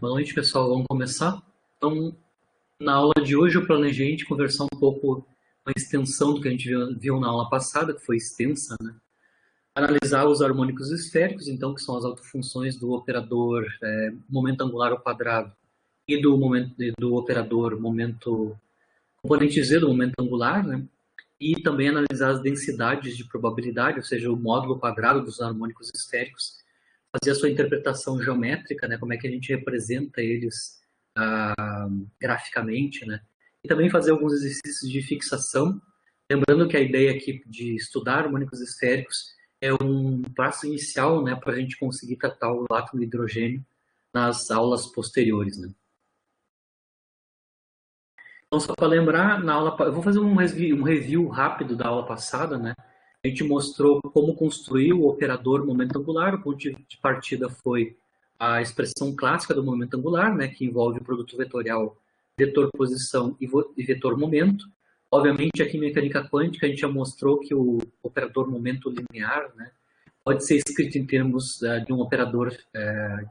Boa noite, pessoal. Vamos começar? Então, na aula de hoje eu planejei a gente conversar um pouco, uma extensão do que a gente viu na aula passada, que foi extensa, né? Analisar os harmônicos esféricos, então, que são as autofunções do operador momento angular ao quadrado e do operador componente z do momento angular, né? E também analisar as densidades de probabilidade, ou seja, o módulo quadrado dos harmônicos esféricos, fazer a sua interpretação geométrica, né? Como é que a gente representa eles graficamente, né? E também fazer alguns exercícios de fixação, lembrando que a ideia aqui de estudar harmônicos esféricos é um passo inicial, né, para a gente conseguir tratar o átomo de hidrogênio nas aulas posteriores, né? Então, só para lembrar, na aula, eu vou fazer um review rápido da aula passada, né? A gente mostrou como construir o operador momento angular. O ponto de partida foi a expressão clássica do momento angular, né, que envolve o produto vetorial vetor posição e vetor momento. Obviamente, aqui em mecânica quântica, a gente já mostrou que o operador momento linear, né, pode ser escrito em termos de um operador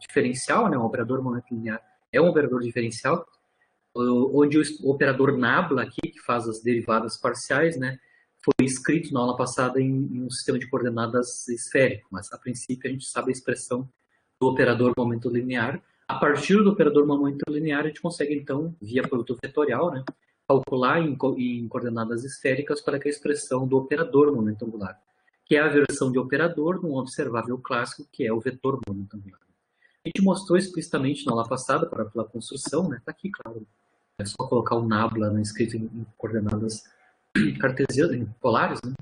diferencial, né, um operador momento linear é um operador diferencial, onde o operador nabla aqui, que faz as derivadas parciais, né, foi escrito na aula passada em um sistema de coordenadas esférico, mas a princípio a gente sabe a expressão do operador momento linear. A partir do operador momento linear, a gente consegue, então, via produto vetorial, né, calcular em coordenadas esféricas para que a expressão do operador momento angular, que é a versão de operador de um observável clássico, que é o vetor momento angular. A gente mostrou explicitamente na aula passada, pela construção, né, está aqui, claro, é só colocar o nabla, né, escrito em coordenadas cartesianas, polares, né?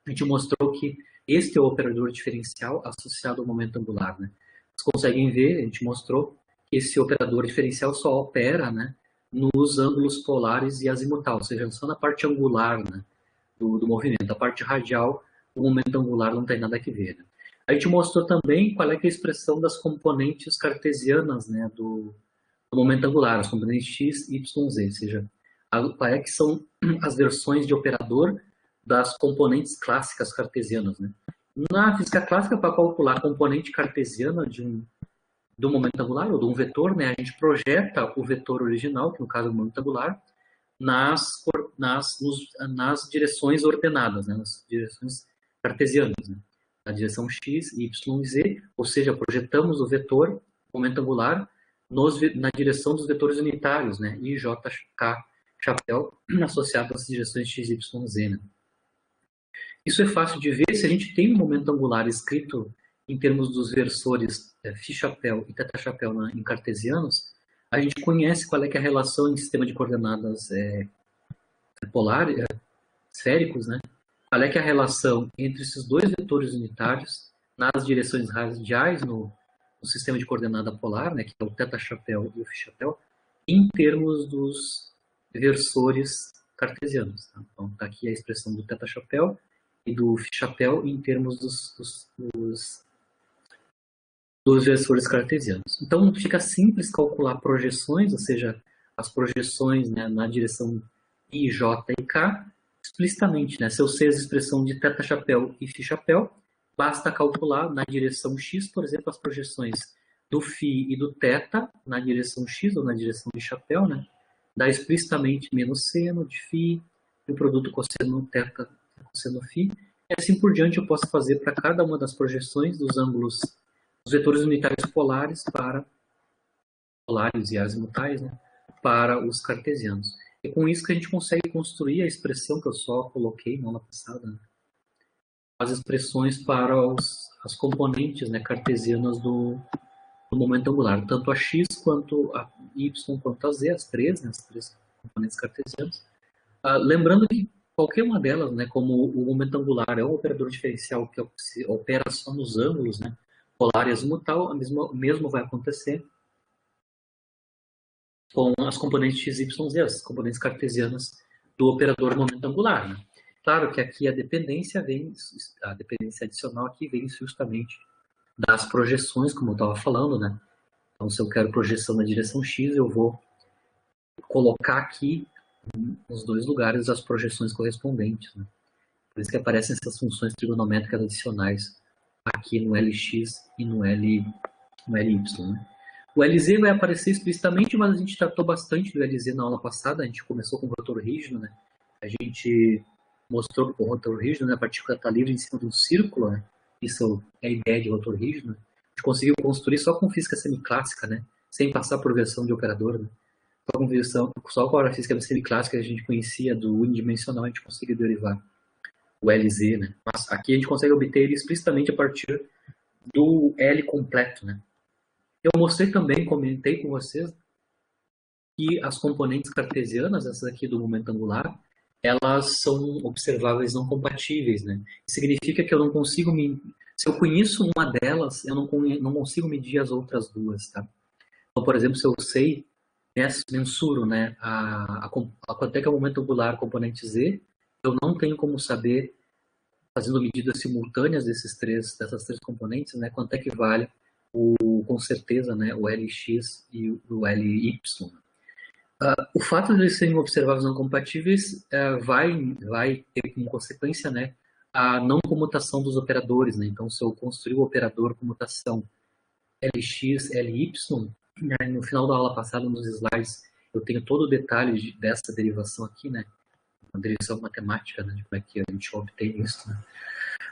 A gente mostrou que este é o operador diferencial associado ao momento angular, né? Vocês conseguem ver, a gente mostrou que esse operador diferencial só opera, né, nos ângulos polares e azimutal, ou seja, só na parte angular, né, do movimento. A parte radial, o momento angular não tem nada a ver, né? A gente mostrou também qual é, que é a expressão das componentes cartesianas, né, do momento angular, as componentes x, y, z, ou seja, qual é que são as versões de operador das componentes clássicas cartesianas, né? Na física clássica, para calcular a componente cartesiana do momento angular, ou de um vetor, né, a gente projeta o vetor original, que no caso é o momento angular, nas direções ordenadas, né, nas direções cartesianas, né? Na direção x, y e z, ou seja, projetamos o vetor momento angular na direção dos vetores unitários, né, I, J, K, chapéu, associado às direções x, y e z, né? Isso é fácil de ver se a gente tem um momento angular escrito em termos dos versores φ-chapéu e θ-chapéu em cartesianos. A gente conhece qual é, que é a relação em sistema de coordenadas esféricos, né? Qual é, que é a relação entre esses dois vetores unitários nas direções radiais no sistema de coordenada polar, né, que é o θ-chapéu e o φ-chapéu, em termos dos versores cartesianos. Tá? Então, está aqui a expressão do θ-chapéu e do φ-chapéu em termos dos versores cartesianos. Então, fica simples calcular projeções, ou seja, as projeções, né, na direção I, J e K, explicitamente, né? Se eu sei a expressão de θ-chapéu e φ-chapéu, basta calcular na direção x, por exemplo, as projeções do φ e do θ na direção x ou na direção de chapéu, né? Dá explicitamente menos seno de φ e o produto cosseno θ cosseno φ. E assim por diante eu posso fazer para cada uma das projeções dos ângulos, dos vetores unitários polares e azimutais, né, para os cartesianos. E com isso que a gente consegue construir a expressão que eu só coloquei na aula passada, né? As expressões para as componentes, né, cartesianas do momento angular, tanto a x quanto a y quanto a z, as três componentes cartesianas. Lembrando que qualquer uma delas, né, como o momento angular é um operador diferencial que opera só nos ângulos, né, polar e azimutal, o mesmo vai acontecer com as componentes x, y, z, as componentes cartesianas do operador momento angular, né? Claro que aqui a dependência adicional aqui vem justamente das projeções, como eu estava falando, né? Então, se eu quero projeção na direção x, eu vou colocar aqui nos dois lugares as projeções correspondentes, né? Por isso que aparecem essas funções trigonométricas adicionais aqui no Lx e no Ly, né? O LZ vai aparecer explicitamente, mas a gente tratou bastante do LZ na aula passada. A gente começou com o rotor rígido, né? A gente mostrou que o rotor rígido, né, a partícula está livre em cima de um círculo, né? Isso é a ideia de rotor rígido. Né? A gente conseguiu construir só com física semiclássica, né? Sem passar por versão de operador. Né? Só com a física semiclássica que a gente conhecia do unidimensional, a gente conseguiu derivar o LZ, né? Mas aqui a gente consegue obter ele explicitamente a partir do L completo, né? Eu mostrei também, comentei com vocês, que as componentes cartesianas, essas aqui do momento angular, elas são observáveis não compatíveis, né? Significa que eu não consigo se eu conheço uma delas, eu não consigo medir as outras duas, tá? Então, por exemplo, se eu sei, mensuro, né, quanto é que é o momento angular componente Z, eu não tenho como saber, fazendo medidas simultâneas dessas três componentes, né, quanto é que vale com certeza, né, o Lx e o Ly. O fato de eles serem observáveis não compatíveis vai ter como consequência, né, a não comutação dos operadores. Né? Então, se eu construir o operador comutação Lx, Ly, né, no final da aula passada, nos slides, eu tenho todo o detalhe dessa derivação aqui, né, uma derivação matemática, né, de como é que a gente obtém isso. Né?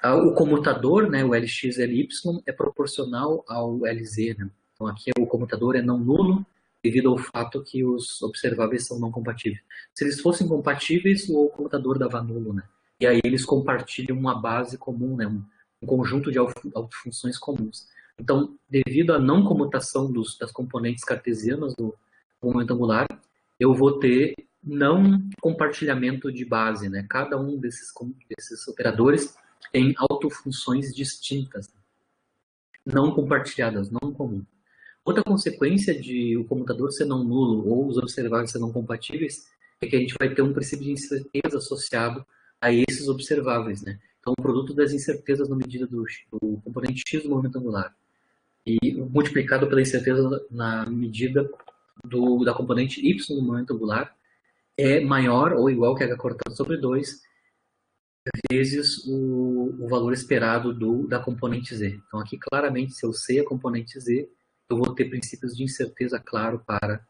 O comutador, né, o Lx, Ly, é proporcional ao Lz. Né? Então, aqui o comutador é não nulo, devido ao fato que os observáveis são não compatíveis. Se eles fossem compatíveis, o comutador dava nulo, né? E aí eles compartilham uma base comum, né? Um conjunto de autofunções comuns. Então, devido à não comutação das componentes cartesianas do momento angular, eu vou ter não compartilhamento de base, né? Cada um desses operadores tem autofunções distintas, não compartilhadas, não comuns. Outra consequência de o comutador ser não nulo ou os observáveis ser não compatíveis é que a gente vai ter um princípio de incerteza associado a esses observáveis, né? Então, o produto das incertezas na medida do componente x do momento angular e multiplicado pela incerteza na medida da componente y do momento angular é maior ou igual que h cortado sobre 2 vezes o valor esperado da componente z. Então, aqui claramente, se eu sei a componente z, eu vou ter princípios de incerteza claro para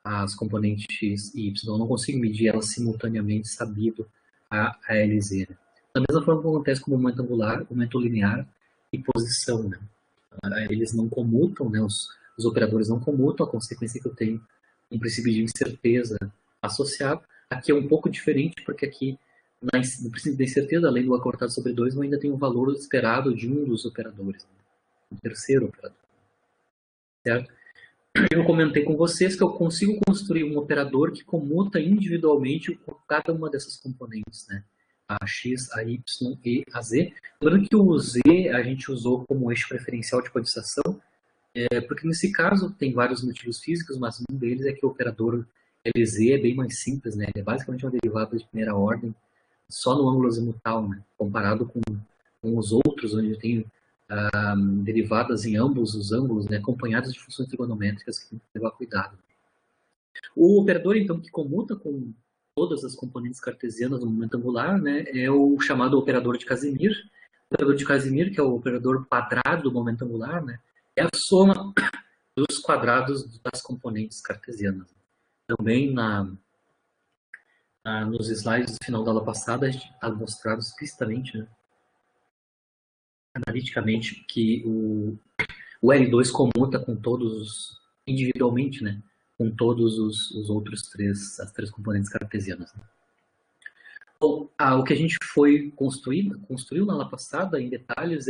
as componentes x e y. Eu não consigo medir elas simultaneamente, sabido a Lz. Né? Da mesma forma que acontece com o momento angular, momento linear e posição. Né? Eles não comutam, né? Os operadores não comutam, a consequência é que eu tenho um princípio de incerteza associado. Aqui é um pouco diferente, porque aqui, no princípio de incerteza, além do acortado sobre 2, eu ainda tenho um valor esperado de um dos operadores, né? Um terceiro operador. Certo? Eu comentei com vocês que eu consigo construir um operador que comuta individualmente com cada uma dessas componentes, né? A x, a y e a z. Lembrando que o z a gente usou como eixo preferencial de quantização, porque nesse caso tem vários motivos físicos, mas um deles é que o operador Lz é bem mais simples, né? Ele é basicamente uma derivada de primeira ordem, só no ângulo azimutal, né? Comparado com os outros, onde eu tenho derivadas em ambos os ângulos, né, acompanhadas de funções trigonométricas que tem que levar cuidado. O operador, então, que comuta com todas as componentes cartesianas do momento angular, né, é o chamado operador de Casimir. O operador de Casimir, que é o operador quadrado do momento angular, né, é a soma dos quadrados das componentes cartesianas. Também nos slides do final da aula passada, a gente está mostrado explicitamente, né, analiticamente, que o L2 comuta com todos, individualmente, né? Com todos os outros as três componentes cartesianas. Né? Bom, o que a gente foi construiu na aula passada, em detalhes,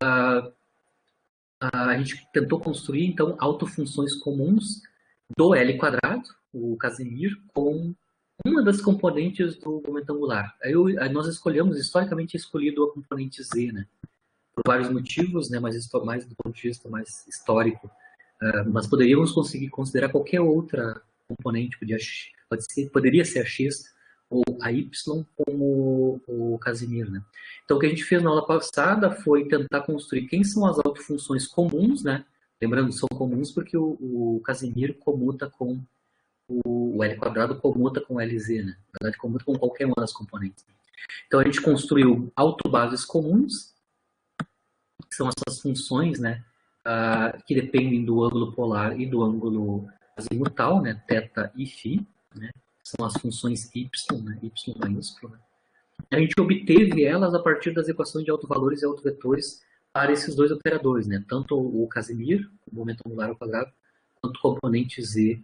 a gente tentou construir, então, autofunções comuns do L quadrado, o Casimir, com uma das componentes do momento angular. Aí nós escolhemos, historicamente, escolhido a componente Z, né? Por vários motivos, né, mais do ponto de vista mais histórico. Mas poderíamos conseguir considerar qualquer outra componente, poderia ser a x ou a y como o Casimir. Né? Então, o que a gente fez na aula passada foi tentar construir quem são as autofunções comuns, né? Lembrando, são comuns porque o Casimir comuta com o L quadrado comuta com o Lz, né? Na verdade, comuta com qualquer uma das componentes. Então, a gente construiu autobases comuns, que são essas funções, né, que dependem do ângulo polar e do ângulo azimutal, né, θ e φ, né, são as funções y, né, y maiúsculo. Né. A gente obteve elas a partir das equações de autovalores e autovetores para esses dois operadores, né, tanto o Casimir, o momento angular ao quadrado, quanto o componente z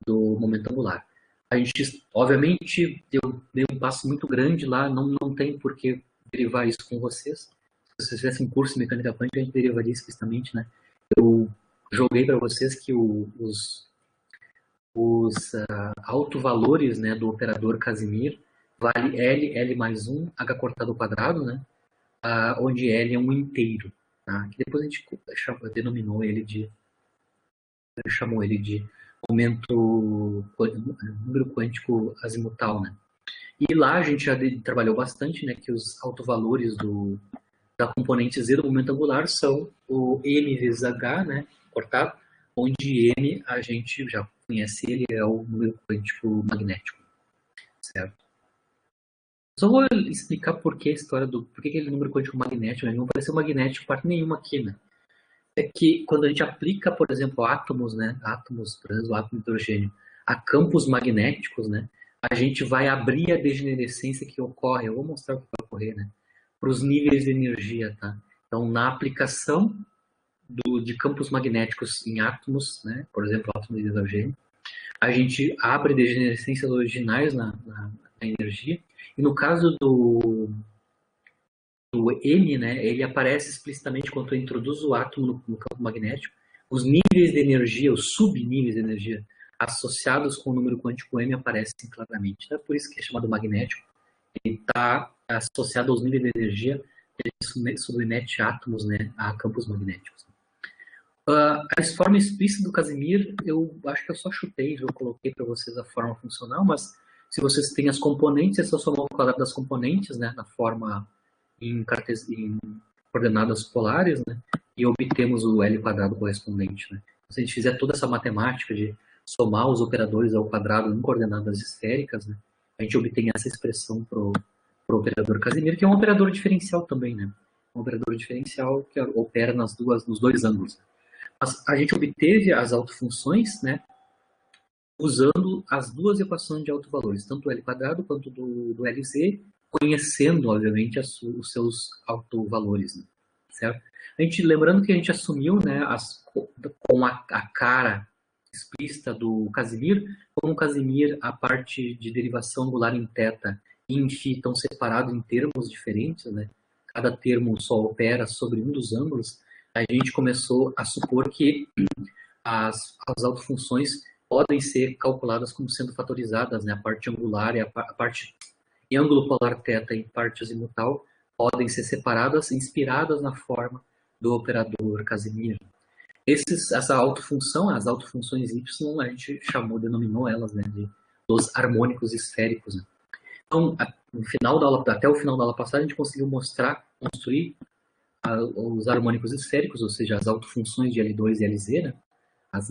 do momento angular. A gente, obviamente, deu um passo muito grande lá, não tem por que derivar isso com vocês. Se vocês fizessem um curso de mecânica quântica, a gente derivaria explicitamente, né? Eu joguei para vocês que os autovalores, né, do operador Casimir vale L mais 1, H cortado ao quadrado, né? Onde L é um inteiro. Tá? Que depois a gente chamou ele de número quântico azimutal, né? E lá a gente já trabalhou bastante, né, que os autovalores da componente z do momento angular são o m vezes h, né, cortado, onde m a gente já conhece, ele é o número quântico magnético, certo? Só vou explicar por que a história por que ele é número quântico magnético, né? Não vai ser magnético parte nenhuma aqui, né? É que quando a gente aplica, por exemplo, átomos, né, átomos, por exemplo, o átomo de hidrogênio, a campos magnéticos, né, a gente vai abrir a degenerescência que ocorre. Eu vou mostrar o que vai ocorrer, né, para os níveis de energia, tá? Então, na aplicação de campos magnéticos em átomos, né, por exemplo, átomo de hidrogênio, a gente abre degenerescências originais na energia. E no caso do M, né, ele aparece explicitamente quando eu introduzo o átomo no campo magnético. Os níveis de energia, os subníveis de energia associados com o número quântico M aparecem claramente. É por isso que é chamado magnético. Ele está associado aos níveis de energia, ele submete átomos, né, a campos magnéticos. A forma explícita do Casimir, eu acho que eu só chutei, eu coloquei para vocês a forma funcional, mas se vocês têm as componentes, é só somar o quadrado das componentes, né, na forma em coordenadas polares, né, e obtemos o L quadrado correspondente. Né. Se a gente fizer toda essa matemática de somar os operadores ao quadrado em coordenadas esféricas, né, a gente obtém essa expressão para o operador Casimir, que é um operador diferencial também, né, um operador diferencial que opera nos dois ângulos. Mas a gente obteve as autofunções, né, usando as duas equações de autovalores, tanto o L quadrado quanto do LZ, conhecendo, obviamente, os seus autovalores, né? Certo? Lembrando que a gente assumiu, né, com a cara explícita do Casimir, como o Casimir, a parte de derivação angular em θ e em φ estão separados em termos diferentes, né? Cada termo só opera sobre um dos ângulos, a gente começou a supor que as autofunções podem ser calculadas como sendo fatorizadas, né? A parte angular e a parte em ângulo polar θ e parte azimutal podem ser separadas, inspiradas na forma do operador Casimir. Essa autofunção, as autofunções y, a gente denominou elas, né, dos harmônicos esféricos. Né? Então, no final da aula, até o final da aula passada, a gente conseguiu construir os harmônicos esféricos, ou seja, as autofunções de L2 e LZ, né? as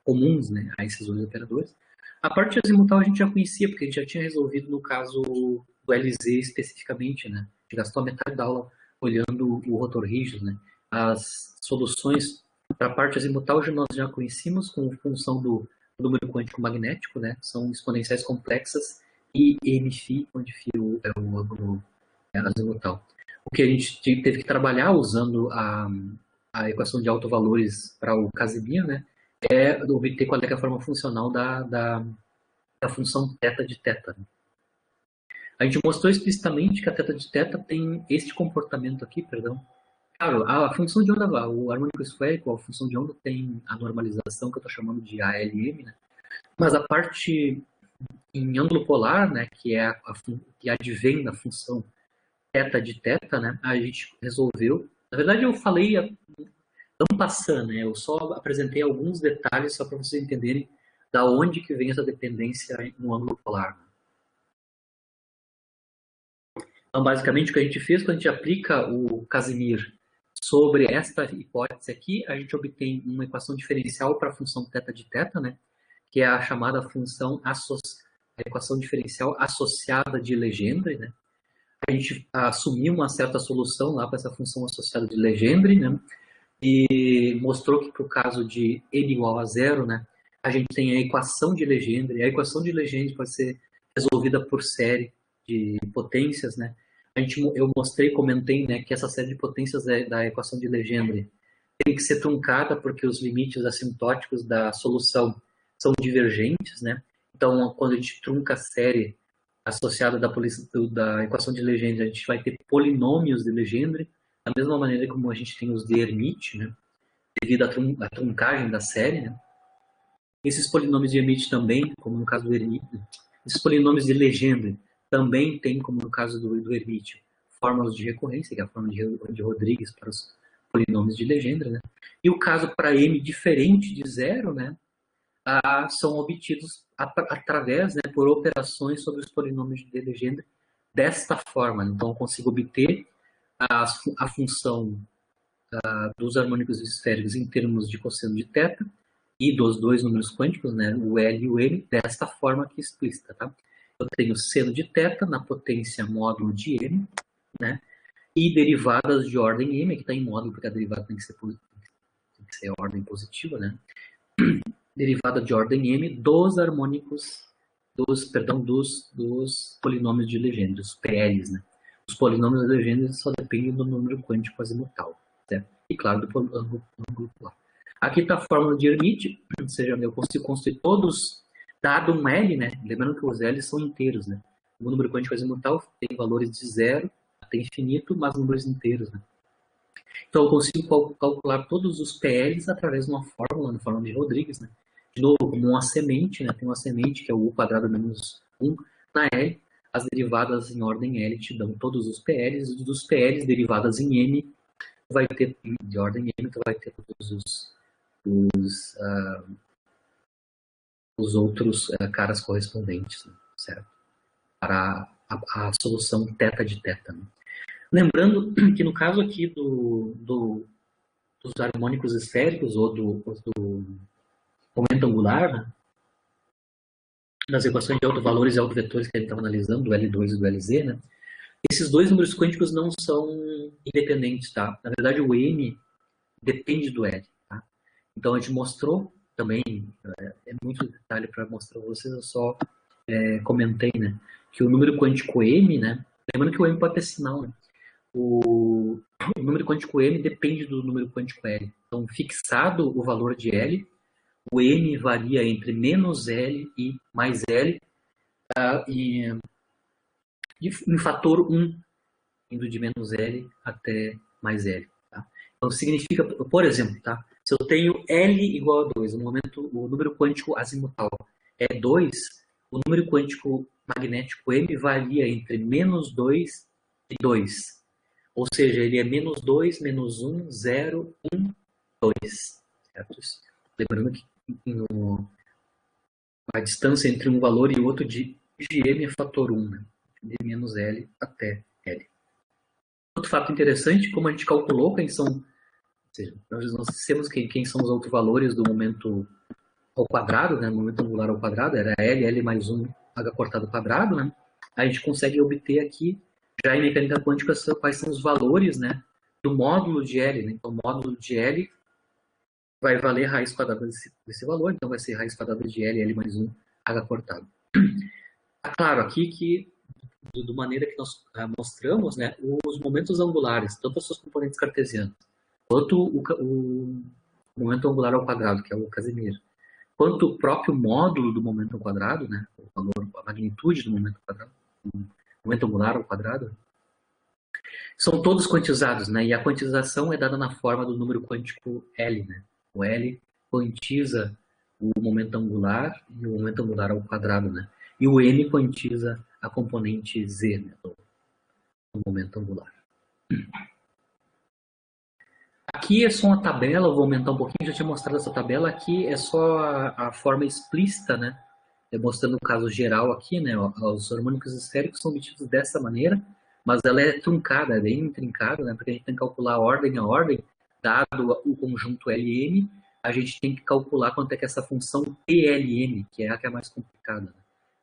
comuns, né, a esses dois operadores. A parte azimutal a gente já conhecia, porque a gente já tinha resolvido no caso do LZ especificamente, né? A gente gastou a metade da aula olhando o rotor rígido, né? As soluções para a parte azimutal nós já conhecíamos com função do número quântico magnético, né? São exponenciais complexas e mφ, onde φ é o ângulo azimutal. O que a gente teve que trabalhar usando a equação de autovalores para o Casimir, né? É obter qual é a forma funcional da função θ de θ. A gente mostrou explicitamente que a θ de θ tem este comportamento aqui, perdão. Claro, a função de onda, o harmônico esférico, a função de onda tem a normalização que eu estou chamando de ALM, né? Mas a parte em ângulo polar, né, que advém da função θ de θ, né, a gente resolveu. Na verdade, eu falei não passando, né? Eu só apresentei alguns detalhes só para vocês entenderem da onde que vem essa dependência no ângulo polar. Então, basicamente, o que a gente fez, quando a gente aplica o Casimir sobre esta hipótese aqui, a gente obtém uma equação diferencial para a função θ de θ, né? Que é a chamada função, a equação diferencial associada de Legendre, né? A gente assumiu uma certa solução lá para essa função associada de Legendre, né? e mostrou que para o caso de n igual a zero, né, a gente tem a equação de Legendre, e a equação de Legendre pode ser resolvida por série de potências, né. Eu mostrei, comentei, né, que essa série de potências da equação de Legendre tem que ser truncada porque os limites assintóticos da solução são divergentes, né. Então, quando a gente trunca a série associada da equação de Legendre, a gente vai ter polinômios de Legendre, da mesma maneira como a gente tem os de Hermite, né, devido à truncagem da série. Né. Esses polinômios de Hermite também, como no caso do Hermite, esses polinômios de Legendre também tem, como no caso do Hermite, fórmulas de recorrência, que é a fórmula de Rodrigues para os polinômios de Legendre. Né. E o caso para m diferente de zero, né, são obtidos através, né, por operações sobre os polinômios de Legendre desta forma. Então, eu consigo obter a função dos harmônicos esféricos em termos de cosseno de θ e dos dois números quânticos, né, o L e o M, desta forma aqui explícita. Tá? Eu tenho seno de θ na potência módulo de M, né, e derivadas de ordem M, que está em módulo, porque a derivada tem que ser ordem positiva, né? Derivada de ordem M dos harmônicos, dos polinômios de Legendre, os PLs, né? Os polinômios de Legendre só dependem do número quântico azimutal, certo? E claro, do ângulo angular. Aqui está a fórmula de Hermite, ou seja, eu consigo construir todos, dado um L, né? Lembrando que os L são inteiros, né? O número quântico azimutal tem valores de 0 até infinito, mas números inteiros, né? Então eu consigo calcular todos os PLs através de uma fórmula, na fórmula de Rodrigues, né? De novo, como uma semente, né? Tem uma semente que é o U² menos 1 na L. As derivadas em ordem L te dão todos os PLs, e dos PLs derivadas em M, vai ter, de ordem M, tu vai ter todos os outros caras correspondentes, né? Certo? Para a solução θ de θ. Né? Lembrando que no caso aqui dos harmônicos esféricos ou do momento angular, né, das equações de autovalores e autovetores que a gente estava analisando, do L2 e do LZ, né, esses dois números quânticos não são independentes. Tá? Na verdade, o M depende do L. Tá? Então, a gente mostrou também, é muito detalhe para mostrar para vocês, eu só comentei, né, que o número quântico M, né, lembrando que o M pode ter sinal, né, o número quântico M depende do número quântico L. Então, fixado o valor de L, o M varia entre menos L e mais L, em fator 1, indo de menos L até mais L. Tá? Então, significa, por exemplo, tá? Se eu tenho L igual a 2, no momento o número quântico azimutal é 2, o número quântico magnético M varia entre menos 2 e 2. Ou seja, ele é menos 2, menos 1, 0, 1, 2. Certo? Lembrando que a distância entre um valor e outro de M é fator 1, né? De menos L até L. Outro fato interessante, como a gente calculou quem são, ou seja, nós dissemos quem são os autovalores do momento ao quadrado, né? Momento angular ao quadrado, era L mais 1, H cortado ao quadrado, né? A gente consegue obter aqui, já em mecânica quântica, quais são os valores, né, do módulo de L. Né? Então, o módulo de L vai valer raiz quadrada desse valor, então vai ser raiz quadrada de L mais 1, H cortado. Tá claro aqui que, da maneira que nós mostramos, né, os momentos angulares, tanto as suas componentes cartesianas, quanto o momento angular ao quadrado, que é o Casimir, quanto o próprio módulo do momento ao quadrado, né, o valor, a magnitude do momento ao quadrado, momento angular ao quadrado, são todos quantizados, né? E a quantização é dada na forma do número quântico L, né? O L quantiza o momento angular e o momento angular ao quadrado, né? E o M quantiza a componente Z, né, do momento angular. Aqui é só uma tabela, eu vou aumentar um pouquinho, já tinha mostrado essa tabela. Aqui é só a forma explícita, né? Mostrando o caso geral aqui, né? Os harmônicos esféricos são obtidos dessa maneira, mas ela é truncada, é bem intrincada, né? Porque a gente tem que calcular a ordem a ordem, dado o conjunto LM, a gente tem que calcular quanto é que essa função PLM, que é a mais complicada, né?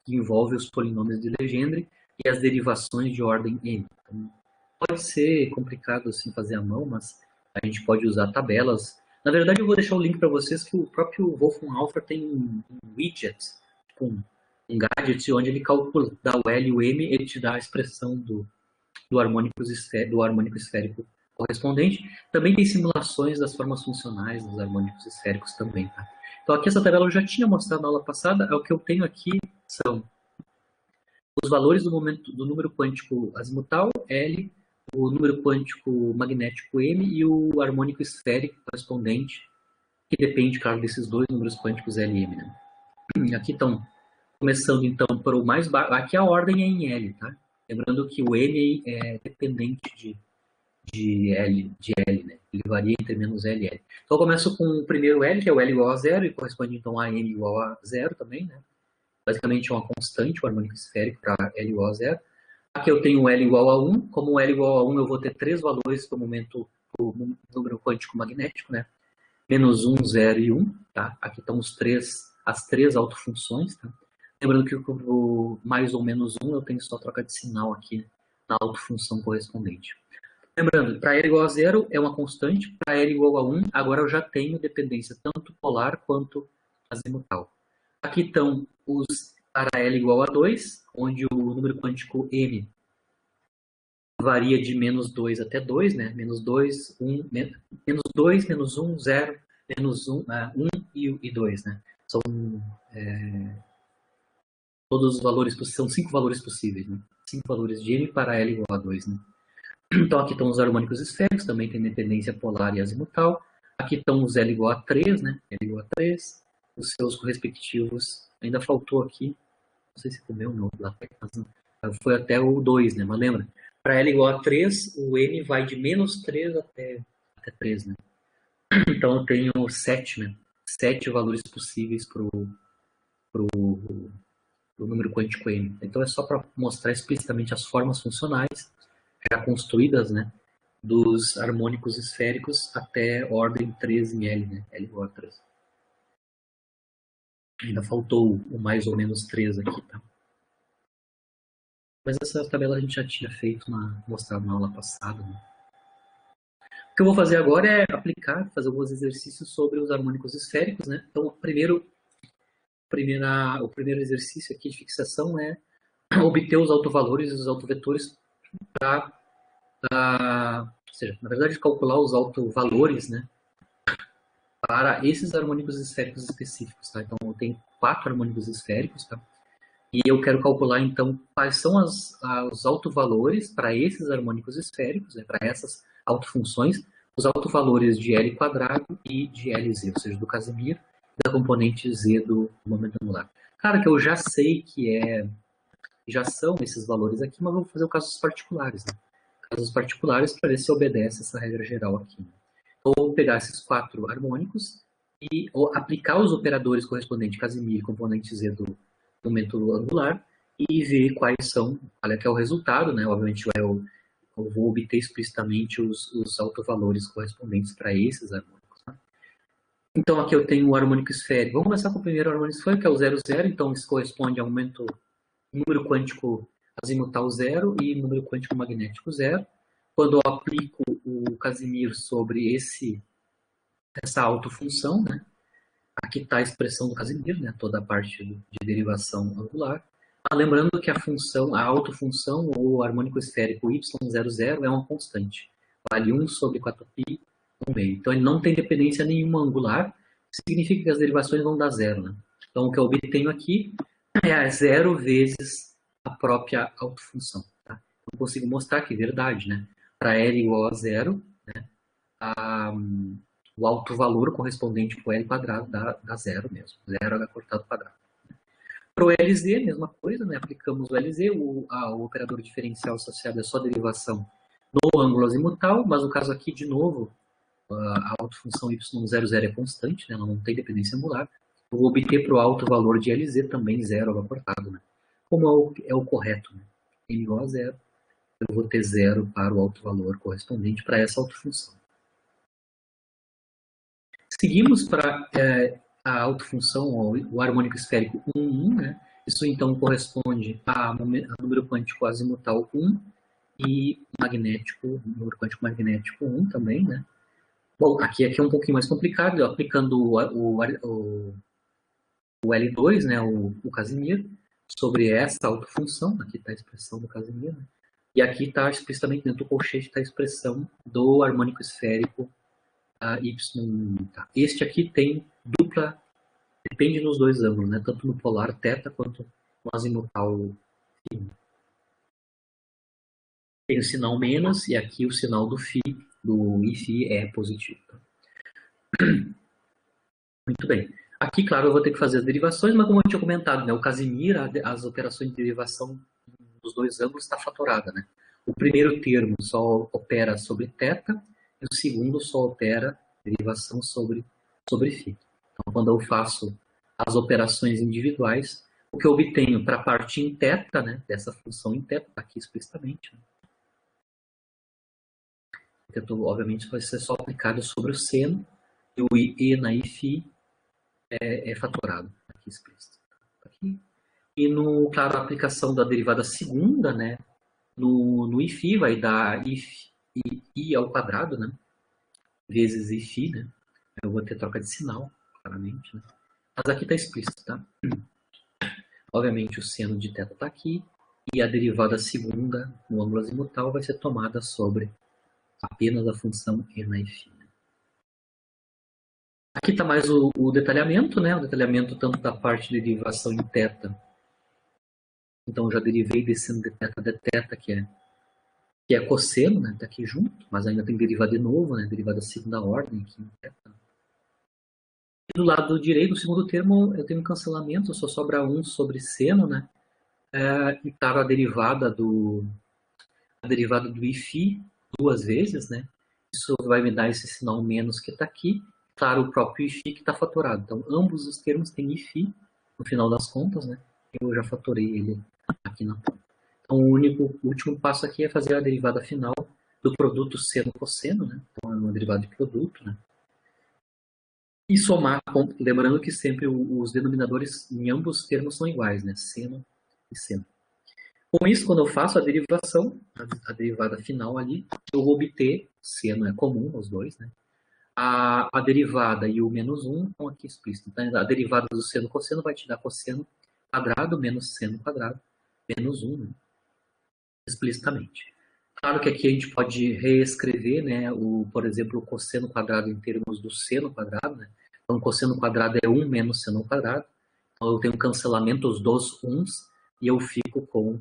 Que envolve os polinômios de Legendre e as derivações de ordem M. Então, pode ser complicado assim fazer à mão, mas A gente pode usar tabelas. Na verdade, eu vou deixar o link para vocês que o próprio Wolfram Alpha tem um widget, tipo um gadget, onde ele calcula, dá o L e o M, ele te dá a expressão do harmônico esférico correspondente. Também tem simulações das formas funcionais dos harmônicos esféricos também. Tá? Então aqui essa tabela eu já tinha mostrado na aula passada, o que eu tenho aqui são os valores do momento do número quântico azimutal, L, o número quântico magnético M e o harmônico esférico correspondente, que depende, claro, desses dois números quânticos L e M. Né? Aqui estão começando então para o mais baixo, aqui a ordem é em L, tá? Lembrando que o M é dependente de L, né? Ele varia entre menos L e L. Então eu começo com o primeiro L, que é o L igual a zero, e corresponde então a M igual a zero também, né? Basicamente é uma constante, o harmônico esférico para L igual a zero. Aqui eu tenho o L igual a 1, como o L igual a 1 eu vou ter três valores para o momento, o número quântico magnético, né? Menos 1, 0 e 1, tá? Aqui estão as três autofunções, tá? Lembrando que o mais ou menos 1 eu tenho só troca de sinal aqui na autofunção correspondente. Lembrando, para L igual a 0 é uma constante, para L igual a 1, agora eu já tenho dependência tanto polar quanto azimutal. Aqui estão os para L igual a 2, onde o número quântico M varia de menos 2 até 2, né? Menos 2, 1, menos 2, menos 1, 0, menos 1, 1 e 2, né? São todos os valores, são 5 valores possíveis, né? 5 valores de M para L igual a 2, né? Então aqui estão os harmônicos esféricos, também tem dependência polar e azimutal. Aqui estão os L igual a 3, né? L igual a 3, os seus respectivos. Ainda faltou aqui, não sei se comeu meu latex, foi até o 2, né? Mas lembra, para L igual a 3, o M vai de menos 3 até 3, né? Então eu tenho 7, né? 7 valores possíveis para o número quântico M. Então é só para mostrar explicitamente as formas funcionais já construídas, né? Dos harmônicos esféricos até ordem 3 em L, né? L igual a 3. Ainda faltou o mais ou menos 3 aqui, tá? Mas essa tabela a gente já tinha feito, mostrado na aula passada, né? O que eu vou fazer agora é aplicar, fazer alguns exercícios sobre os harmônicos esféricos, né? Então, o primeiro exercício aqui de fixação é obter os autovalores e os autovetores para, ou seja, na verdade, calcular os autovalores, né? Para esses harmônicos esféricos específicos, tá? Então, eu tenho 4 harmônicos esféricos, tá? E eu quero calcular, então, quais são os autovalores para esses harmônicos esféricos, né? Para essas autofunções, os autovalores de L quadrado e de LZ, ou seja, do Casimir, da componente Z do momento angular. Claro que eu já sei que já são esses valores aqui, mas vou fazer casos particulares, né? Casos particulares para ver se obedece essa regra geral aqui. Né? Então, vou pegar esses 4 harmônicos e aplicar os operadores correspondentes Casimir e componente Z do momento angular e ver qual é que é o resultado, né? Obviamente eu vou obter explicitamente os autovalores correspondentes para esses harmônicos. Tá? Então aqui eu tenho o harmônico esférico. Vamos começar com o primeiro harmônico esférico, que é o 0, 0. Então isso corresponde a número quântico azimutal 0 e número quântico magnético 0. Quando eu aplico o Casimir sobre essa autofunção, né? Aqui está a expressão do Casimir, né? Toda a parte de derivação angular. Lembrando que a autofunção ou harmônico esférico y00 é uma constante. Vale 1 sobre 4π no meio. Então ele não tem dependência nenhuma angular, significa que as derivações vão dar zero. Né? Então o que eu obtenho aqui é 0 vezes a própria autofunção. Tá? Eu consigo mostrar que é verdade. Né? Para L igual a 0, né? O autovalor correspondente para o L quadrado dá zero mesmo. 0 cortado quadrado. Para o LZ, mesma coisa, né? Aplicamos o LZ, o operador diferencial associado é só derivação no ângulo azimutal, mas no caso aqui, de novo, a autofunção y00 é constante, né? Ela não tem dependência angular. Eu vou obter para o alto valor de LZ também zero cortado, né? Como é o correto, né? N igual a zero, eu vou ter zero para o alto valor correspondente para essa autofunção. Seguimos para a autofunção, o harmônico esférico 1, 1, né? Isso então corresponde a número quântico azimutal 1 e número quântico magnético 1 também, né? Bom, aqui é um pouquinho mais complicado, aplicando o L2, né, o Casimir, sobre essa autofunção, aqui está a expressão do Casimir, né? E aqui está explicitamente dentro do colchete está a expressão do harmônico esférico y. Tá? Este aqui tem dupla, depende dos dois ângulos, né? Tanto no polar θ quanto no azimutal φ. Tem o sinal menos e aqui o sinal do φ, do Iφ é positivo. Muito bem. Aqui, claro, eu vou ter que fazer as derivações, mas como eu tinha comentado, né, o Casimir, as operações de derivação dos dois ângulos está fatorada, né? O primeiro termo só opera sobre θ e o segundo só opera derivação sobre φ. Então, quando eu faço as operações individuais, o que eu obtenho para a parte em θ, né, dessa função em θ, está aqui explicitamente, né? Então, obviamente, vai ser só aplicado sobre o seno, e o E na Iφ é fatorado, aqui explícito. Aqui. E, claro, a aplicação da derivada segunda, né, no Iφ vai dar I ao quadrado, né, vezes Iφ, né, eu vou ter troca de sinal, claramente, né, mas aqui está explícito, tá? Obviamente o seno de θ está aqui, e a derivada segunda, no ângulo azimutal, vai ser tomada sobre apenas a função E na Iφ. Aqui está mais o detalhamento, né? O detalhamento tanto da parte de derivação em θ. Então, já derivei descendo de θ, que é cosseno, né? Está aqui junto, mas ainda tem derivada de novo, né? Derivada de segunda ordem aqui em θ. E do lado direito, no segundo termo, eu tenho um cancelamento, só sobra 1 sobre seno, né? E claro, a derivada do Iφ duas vezes, né? Isso vai me dar esse sinal menos que está aqui. Claro, o próprio Iφ que está fatorado. Então, ambos os termos têm Iφ no final das contas, né? Eu já fatorei ele aqui na ponta. Então, o último passo aqui é fazer a derivada final do produto seno-cosseno, né? Então, é uma derivada de produto, né? E somar, lembrando que sempre os denominadores em ambos os termos são iguais, né? Seno e seno. Com isso, quando eu faço a derivação, a derivada final ali, eu vou obter, seno é comum os dois, né? A derivada e o menos 1 estão aqui explícitos. Então, a derivada do seno cosseno vai te dar cosseno quadrado menos seno quadrado menos 1, né? Explicitamente. Claro que aqui a gente pode reescrever, né, por exemplo, o cosseno quadrado em termos do seno quadrado, né? Então, cosseno quadrado é 1 menos seno quadrado. Então, eu tenho cancelamentos dos 1s e eu fico com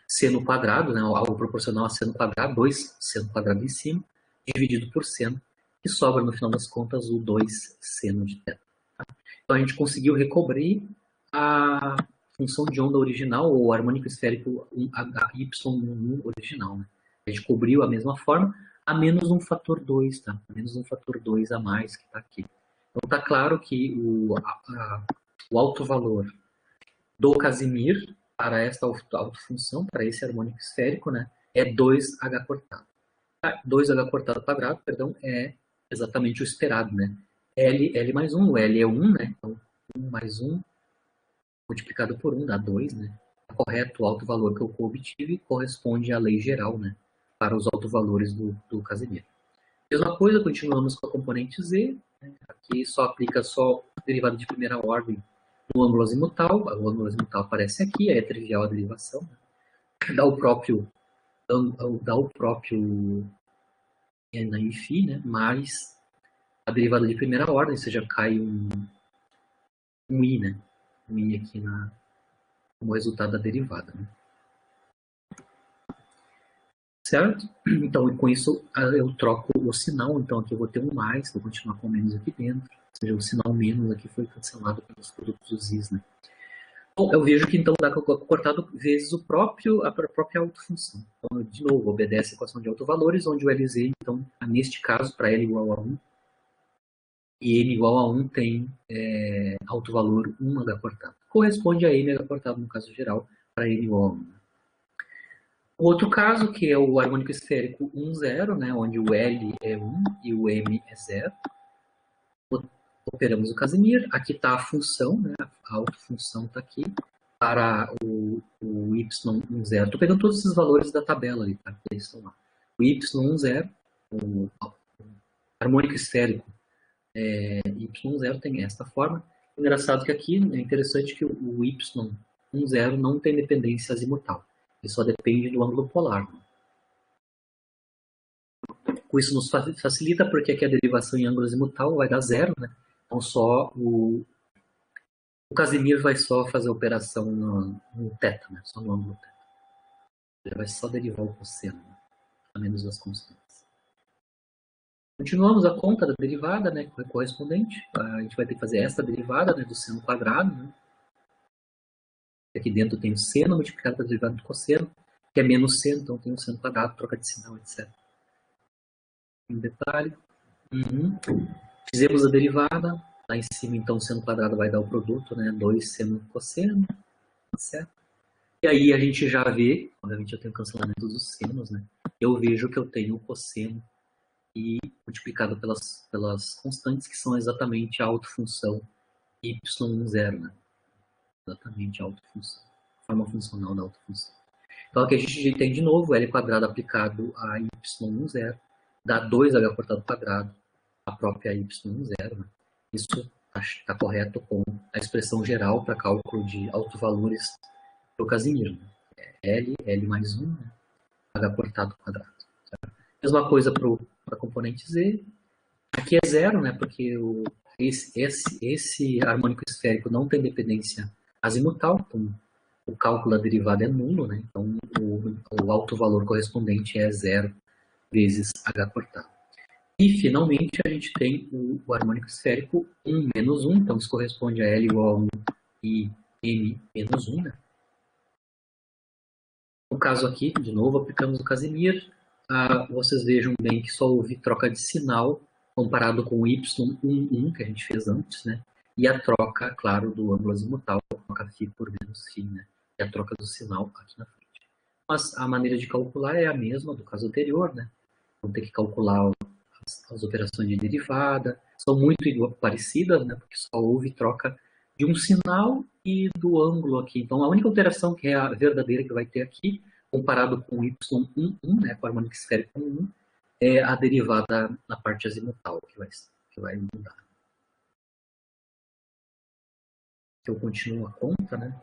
seno quadrado, né, algo proporcional a seno quadrado, 2 seno quadrado em cima, dividido por seno, e sobra, no final das contas, o 2 seno de θ. Então, a gente conseguiu recobrir a função de onda original, ou harmônico esférico y1 original, né? A gente cobriu a mesma forma, a menos um fator 2, tá? A menos um fator 2 a mais que está aqui. Então, está claro que o alto valor do Casimir para esta autofunção, para esse harmônico esférico, né, é 2h cortado. 2h cortado quadrado, perdão, é exatamente o esperado, né? L mais 1, o L é 1, né? Então, 1 mais 1 multiplicado por 1 dá 2, né? Correto, o alto valor que eu obtive corresponde à lei geral, né? Para os altos-valores do Casimir. Mesma coisa, continuamos com a componente Z, né? Aqui só aplica derivada de primeira ordem no ângulo azimutal. O ângulo azimutal aparece aqui, é trivial a derivação, né? Dá o próprio na Iφ, né? Mais a derivada de primeira ordem, ou seja, cai um I, né? Um I aqui como resultado da derivada, né? Certo? Então, com isso, eu troco o sinal. Então, aqui eu vou ter um mais, vou continuar com menos aqui dentro. Ou seja, o sinal menos aqui foi cancelado pelos produtos dos Is, né? Bom, eu vejo que, então, dá cortado vezes a própria autofunção. Então, de novo, obedece a equação de autovalores, onde o LZ, então, neste caso, para L igual a 1, e N igual a 1 tem autovalor 1h cortado. Corresponde a Mh cortado, no caso geral, para N igual a 1. O outro caso, que é o harmônico esférico 1, 0, né, onde o L é 1 e o M é 0. Operamos o Casimir. Aqui está a função, né, a autofunção está aqui, para o Y1, 0. Estou pegando todos esses valores da tabela ali, tá? Eles estão lá. O Y1, 0, harmônico esférico y0 tem esta forma. Engraçado que aqui é interessante que o y10 não tem dependência azimutal. Ele só depende do ângulo polar. Com isso nos facilita, porque aqui a derivação em ângulo azimutal vai dar 0, né? Então só o Casimir vai só fazer a operação no θ, né? Só no ângulo θ. Ele vai só derivar o cosseno, né? A menos as constantes. Continuamos a conta da derivada, né, correspondente. A gente vai ter que fazer esta derivada, né, do seno quadrado. Né? Aqui dentro tem o seno multiplicado pela derivada do cosseno, que é menos seno, então tem o seno quadrado, troca de sinal, etc. Um detalhe. Fizemos a derivada. Lá em cima, então, o seno quadrado vai dar o produto, né, 2 seno cosseno, certo? E aí a gente já vê, obviamente eu tenho cancelamento dos senos, né? Eu vejo que eu tenho o cosseno e multiplicado pelas constantes, que são exatamente a autofunção y10, né? Exatamente a autofunção, a forma funcional da autofunção. Então aqui a gente tem de novo L quadrado aplicado a y10, dá 2h cortado quadrado, a própria y10, né? Isso está correto com a expressão geral para cálculo de autovalores para o Casimir. Né? L mais 1, né? H cortado quadrado. Certo? Mesma coisa para a componente Z. Aqui é 0, né? Porque esse harmônico esférico não tem dependência azimutal, então o cálculo da derivada é nulo, né? Então o autovalor correspondente é 0 vezes H cortado. E, finalmente, a gente tem o harmônico esférico 1 menos 1, então isso corresponde a L igual a 1 e M menos 1, né? No caso aqui, de novo, aplicamos o Casimir. Vocês vejam bem que só houve troca de sinal comparado com o y11 que a gente fez antes, né? E a troca, claro, do ângulo azimutal, troca φ por menos φ, né? E a troca do sinal aqui na frente. Mas a maneira de calcular é a mesma do caso anterior, né? Vamos ter que calcular as operações de derivada. São muito parecidas, né? Porque só houve troca de um sinal e do ângulo aqui. Então, a única alteração que é a verdadeira que vai ter aqui, comparado com y11, né, com o harmônico esférico 1, é a derivada na parte azimutal, que vai mudar. Eu continuo a conta, né?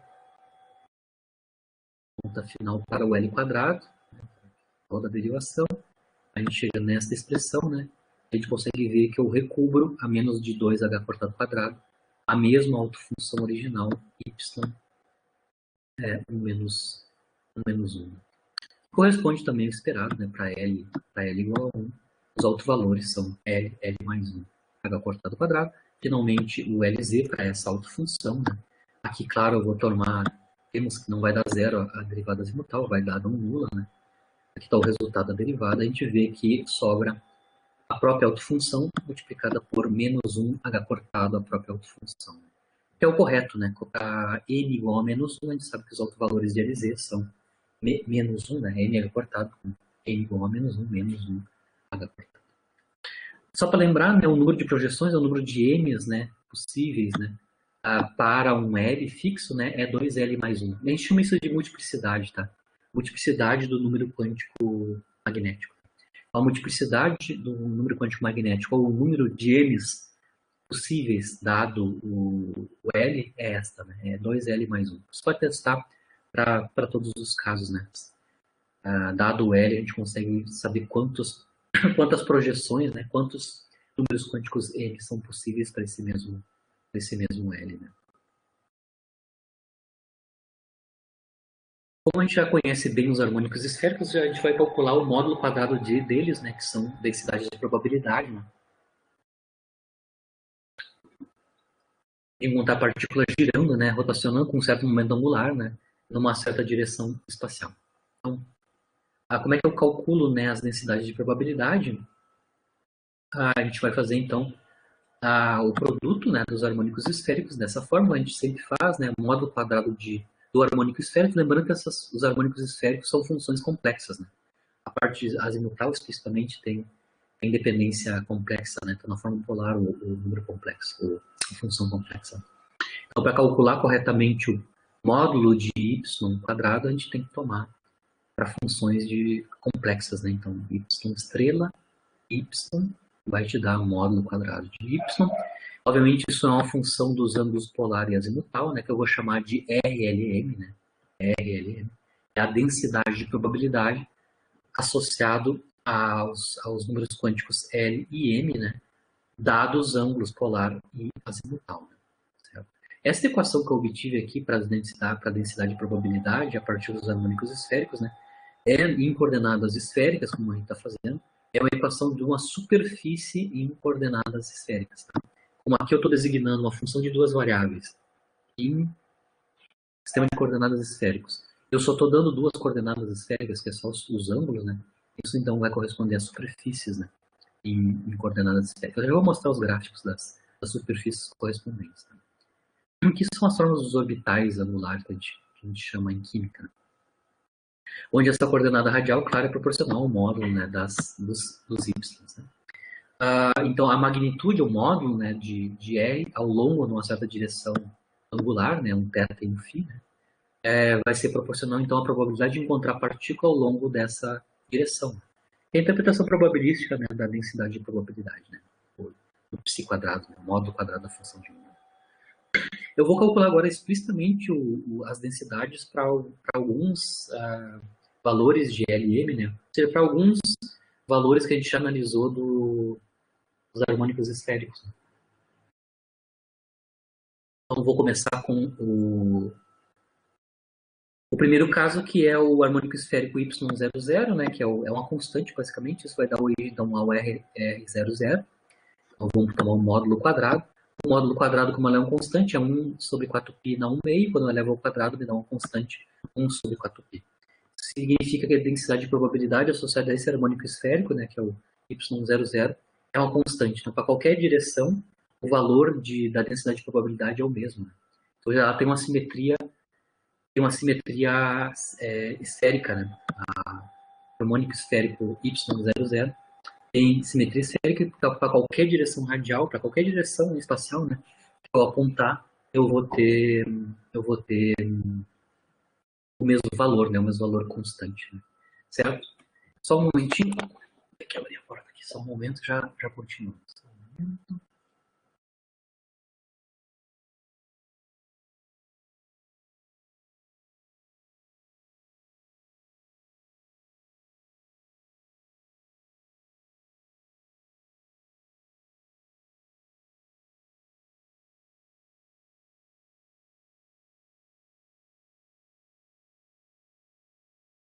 Conta final para o L quadrado, né, toda a derivação. A gente chega nesta expressão, né? A gente consegue ver que eu recubro a menos de 2h cortado quadrado a mesma autofunção original, y é 1 menos 1. Corresponde também ao esperado, né, para L igual a 1. Os autovalores são L mais 1, h cortado quadrado. Finalmente, o LZ para essa autofunção. Né? Aqui, claro, eu vou temos que não vai dar 0 a derivada azimutal, vai dar não nula. Né? Aqui está o resultado da derivada. A gente vê que sobra a própria autofunção multiplicada por menos 1 h cortado a própria autofunção. Que é o correto, né? Colocar n igual a menos 1, a gente sabe que os autovalores de LZ são menos 1, né? N h cortado com n igual a menos 1 h cortado. Só para lembrar, né, o número de projeções é o número de M's, né, possíveis, né, para um L fixo, né, é 2L mais 1. A gente chama isso de multiplicidade, tá? Multiplicidade do número quântico magnético. A multiplicidade do número quântico magnético, ou o número de M's possíveis, dado o L, é esta, né? É 2L mais 1. Você pode testar para todos os casos, né? Dado o L, a gente consegue saber quantas projeções, né? Quantos números quânticos M são possíveis para esse mesmo L, né? Como a gente já conhece bem os harmônicos esféricos, a gente vai calcular o módulo quadrado deles, né? Que são densidades de probabilidade, né? Encontrar partículas girando, né, rotacionando com um certo momento angular, né, numa certa direção espacial. Então, como é que eu calculo, né, as densidades de probabilidade? A gente vai fazer, então, o produto, né, dos harmônicos esféricos dessa forma. A gente sempre faz, né, módulo quadrado do harmônico esférico, lembrando que os harmônicos esféricos são funções complexas. Né? A parte azimutal, explicitamente, tem dependência complexa, né, então na forma polar o número complexo, a função complexa. Então, para calcular corretamente o módulo de y quadrado, a gente tem que tomar para funções complexas, né? Então, y estrela, y vai te dar um módulo quadrado de y. Obviamente, isso é uma função dos ângulos polar e azimutal, né, que eu vou chamar de RLM, né? RLM é a densidade de probabilidade associado aos números quânticos L e M, né, dados os ângulos polar e azimutal. Né, certo? Essa equação que eu obtive aqui para a densidade de probabilidade a partir dos harmônicos esféricos, né, em coordenadas esféricas, como a gente está fazendo, é uma equação de uma superfície em coordenadas esféricas. Tá? Como aqui eu estou designando uma função de duas variáveis em sistema de coordenadas esféricos. Eu só estou dando duas coordenadas esféricas, que é só os ângulos, né? Isso então vai corresponder às superfícies, né? Em coordenadas esféricas. Eu já vou mostrar os gráficos das superfícies correspondentes. Tá? O que são as formas dos orbitais angulares que a gente chama em química, né? Onde essa coordenada radial, claro, é proporcional ao módulo, né, dos y. Né? Então, a magnitude, o módulo, né, de R ao longo de uma certa direção angular, né, um θ e um φ, né, vai ser proporcional, então, à probabilidade de encontrar partícula ao longo dessa direção. E a interpretação probabilística, né, da densidade de probabilidade, né, o psi quadrado, né, o módulo quadrado da função de número. Eu vou calcular agora explicitamente as densidades para alguns valores de LM, né? Ou seja, para alguns valores que a gente já analisou dos harmônicos esféricos. Né? Então, vou começar com o primeiro caso, que é o harmônico esférico y00, né? Que é uma constante, basicamente. Isso vai dar origem então, ao R00. Então, vamos tomar um módulo quadrado. O módulo quadrado, como ela é uma constante, é 1 sobre 4π na 1 meio. Quando eu elevo ao quadrado, me dá uma constante 1 sobre 4π. Significa que a densidade de probabilidade associada a esse harmônico esférico, né, que é o y00, é uma constante. Então, para qualquer direção, o valor da densidade de probabilidade é o mesmo. Né? Então, ela tem uma simetria esférica. Né? O harmônico esférico y00 tem simetria esférica para qualquer direção radial, para qualquer direção espacial, né? Que eu apontar, eu vou ter o mesmo valor, né? O mesmo valor constante, né? Certo? Só um momentinho. Tem que abrir a porta aqui, só um momento, já continuo. Só um momento.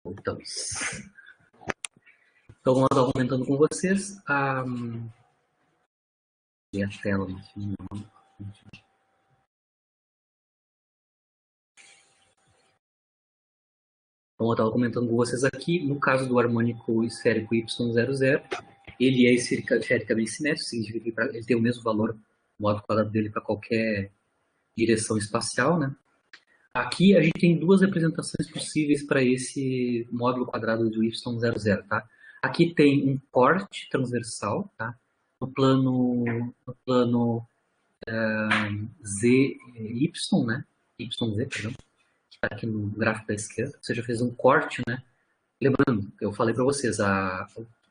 Voltamos. Então, eu estava comentando com vocês a tela. Então, eu estava comentando com vocês aqui, no caso do harmônico esférico y00, ele é esfericamente simétrico, significa que ele tem o mesmo valor, o módulo quadrado dele para qualquer direção espacial, né? Aqui a gente tem duas representações possíveis para esse módulo quadrado do y00, tá? Aqui tem um corte transversal, tá? No plano ZY, né? YZ, perdão, que está aqui no gráfico da esquerda. Ou seja, fez um corte, né? Lembrando, eu falei para vocês,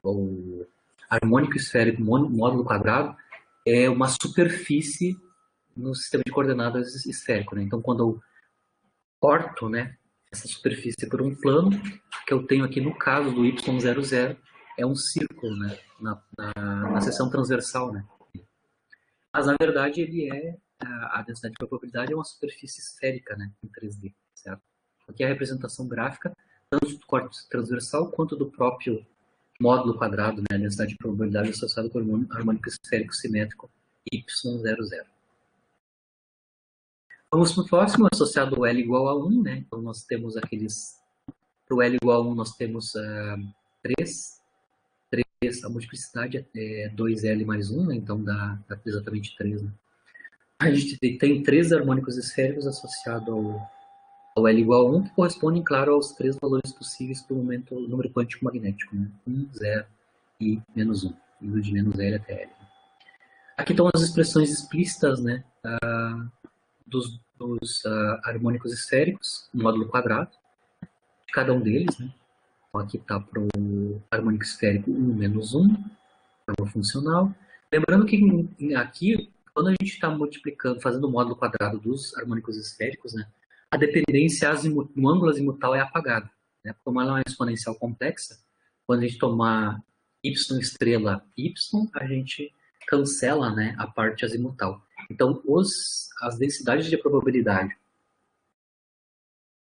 o harmônico esférico módulo quadrado é uma superfície no sistema de coordenadas esférico, né? Então, quando eu corto, né, essa superfície por um plano, que eu tenho aqui no caso do y00, é um círculo, né, na seção transversal, né. Mas, na verdade, a densidade de probabilidade é uma superfície esférica, né, em 3D, certo? Aqui é a representação gráfica, tanto do corte transversal quanto do próprio módulo quadrado, né, a densidade de probabilidade associada com o harmônico esférico simétrico y00. Vamos para o próximo, associado ao L igual a 1, né? Então, nós temos para o L igual a 1, nós temos 3, a multiplicidade é 2L mais 1, né? Então dá exatamente 3, né? A gente tem 3 harmônicos esféricos associados ao L igual a 1, que correspondem, claro, aos 3 valores possíveis para o número quântico magnético, né? 1, 0 e menos 1, indo de menos L até L. Aqui estão as expressões explícitas, né? Dos harmônicos esféricos, no módulo quadrado, de cada um deles, né? Então, aqui está para o harmônico esférico 1 menos 1, forma funcional. Lembrando que aqui, quando a gente está multiplicando, fazendo o módulo quadrado dos harmônicos esféricos, né, a dependência no ângulo azimutal é apagada. Né? Como ela é uma exponencial complexa, quando a gente tomar y estrela y, a gente cancela, né, a parte azimutal. Então, as densidades de probabilidade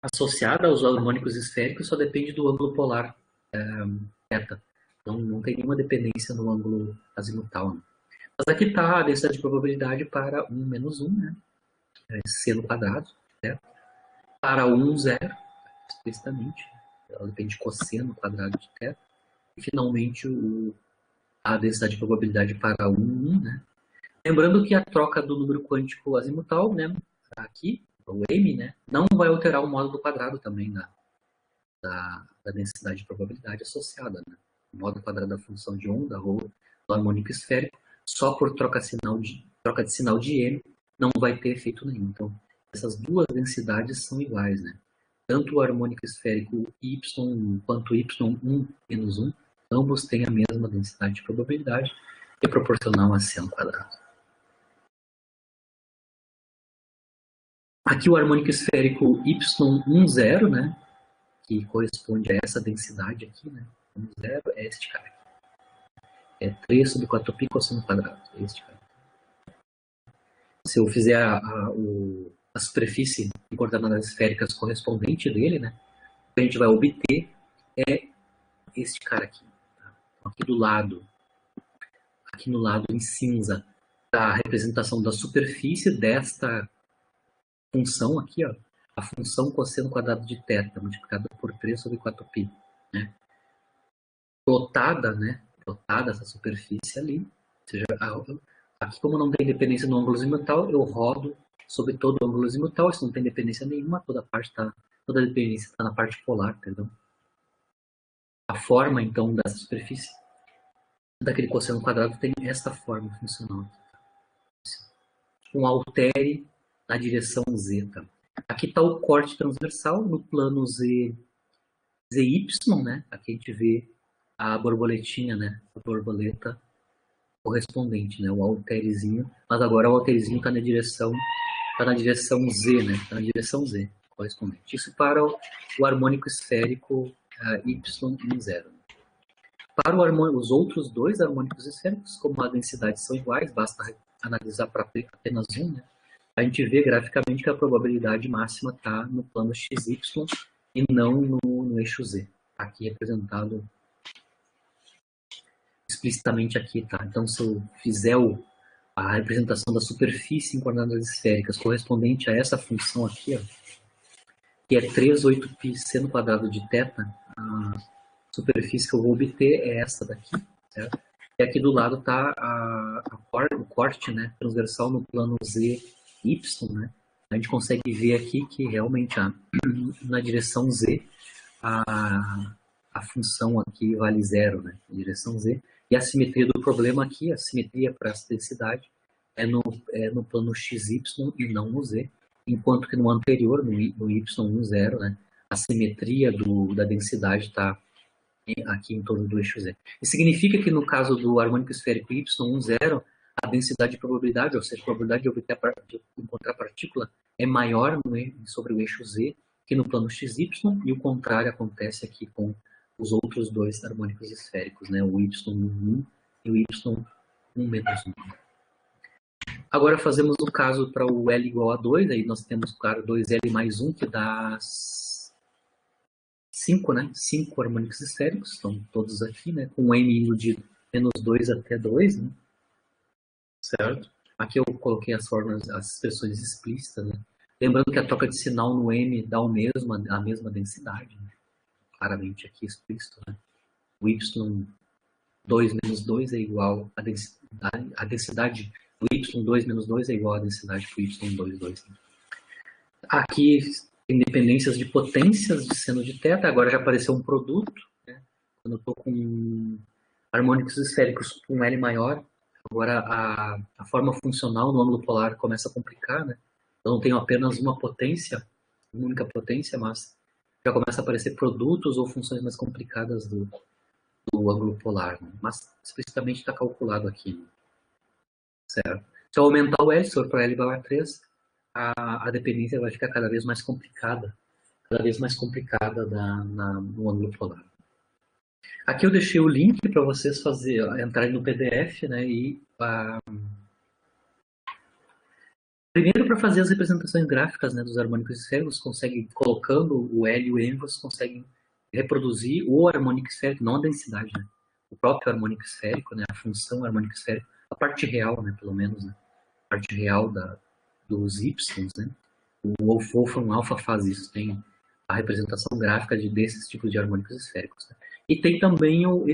associada aos harmônicos esféricos só depende do ângulo polar θ. Então, não tem nenhuma dependência no ângulo azimutal. Né? Mas aqui está a densidade de probabilidade para 1 menos 1, né? C no quadrado, certo? Para 1, 0, explicitamente. Ela depende de cosseno quadrado de θ. E, finalmente, a densidade de probabilidade para 1, 1, né? Lembrando que a troca do número quântico azimutal, né? Aqui, o m, né? Não vai alterar o módulo quadrado também da densidade de probabilidade associada, né? O módulo quadrado da função de onda ou do harmônico esférico, só por troca de sinal de m, não vai ter efeito nenhum. Então, essas duas densidades são iguais, né? Tanto o harmônico esférico y quanto y1 menos 1, ambos têm a mesma densidade de probabilidade, que é proporcional a c ao quadrado. Aqui o harmônico esférico y1, 0, né? Que corresponde a essa densidade aqui, né? 1, 0 é este cara aqui. É 3 sobre 4π cosseno quadrado. É este cara. Se eu fizer a superfície em coordenadas esféricas correspondente dele, né? O que a gente vai obter é este cara aqui. Tá? Então, aqui no lado em cinza, tá a representação da superfície desta função aqui, ó. A função cosseno quadrado de θ multiplicada por 3 sobre 4π, né? Plotada, né? Plotada essa superfície ali. Ou seja, aqui como não tem dependência no ângulo azimutal, eu rodo sobre todo o ângulo azimutal. Isso não tem dependência nenhuma, toda a dependência está na parte polar, perdão. A forma, então, dessa superfície, daquele cosseno quadrado, tem esta forma funcional. Um altere na direção z. Tá? Aqui está o corte transversal no plano ZY, né? Aqui a gente vê a borboletinha, né? A borboleta correspondente, né? O alterezinho. Mas agora o alterezinho está na direção Z, né? Está na direção Z correspondente. Isso para o harmônico esférico Y1, 0. Para os outros dois harmônicos esféricos, como as densidades são iguais, basta analisar para apenas um, né? A gente vê graficamente que a probabilidade máxima está no plano XY e não no eixo Z. Aqui representado explicitamente aqui, tá? Então, se eu fizer a representação da superfície em coordenadas esféricas correspondente a essa função aqui, ó, que é 3, 8π seno quadrado de θ, a superfície que eu vou obter é essa daqui, certo? E aqui do lado está o corte, né, transversal no plano ZY, né? A gente consegue ver aqui que realmente na direção Z a função aqui vale 0, né? Na direção Z. E a simetria do problema aqui, a simetria para essa densidade, é no plano XY e não no Z. Enquanto que no anterior, no Y1, 0, né? A simetria da densidade está aqui em torno do eixo Z. Isso significa que no caso do harmônico esférico Y1, 0, a densidade de probabilidade, ou seja, a probabilidade de encontrar partícula é maior sobre o eixo Z que no plano XY, e o contrário acontece aqui com os outros dois harmônicos esféricos, né? O Y1 e o Y1 menos 1. Agora fazemos o caso para o L igual a 2, aí nós temos, claro, 2L mais 1, que dá 5, né? 5 harmônicos esféricos, estão todos aqui, né? Com M indo de menos 2 até 2, né? Certo? Aqui eu coloquei as expressões explícitas, né? Lembrando que a troca de sinal no M dá a mesma densidade, né? Claramente aqui explícito, né? O Y2 menos 2 é igual a densidade do Y2 menos 2 é igual à densidade do Y2, 2. Né? Aqui independências de potências de seno de θ, agora já apareceu um produto, né? Quando eu estou com harmônicos esféricos com L maior, agora a forma funcional no ângulo polar começa a complicar, né? Eu não tenho apenas uma potência, uma única potência, mas já começa a aparecer produtos ou funções mais complicadas do ângulo polar, né? Mas explicitamente está calculado aqui, né? Certo? Se eu aumentar o L, se for para L barra 3, a dependência vai ficar cada vez mais complicada no ângulo polar. Aqui eu deixei o link para vocês entrarem no PDF, né? Primeiro, para fazer as representações gráficas, né, dos harmônicos esféricos, colocando o L e o M, vocês conseguem reproduzir o harmônico esférico, não a densidade, né? O próprio harmônico esférico, né? A função harmônico esférico, a parte real, né? Pelo menos, né? A parte real dos Y, né? O Wolfram Alpha faz isso, tem a representação gráfica desses tipos de harmônicos esféricos, né? E tem também o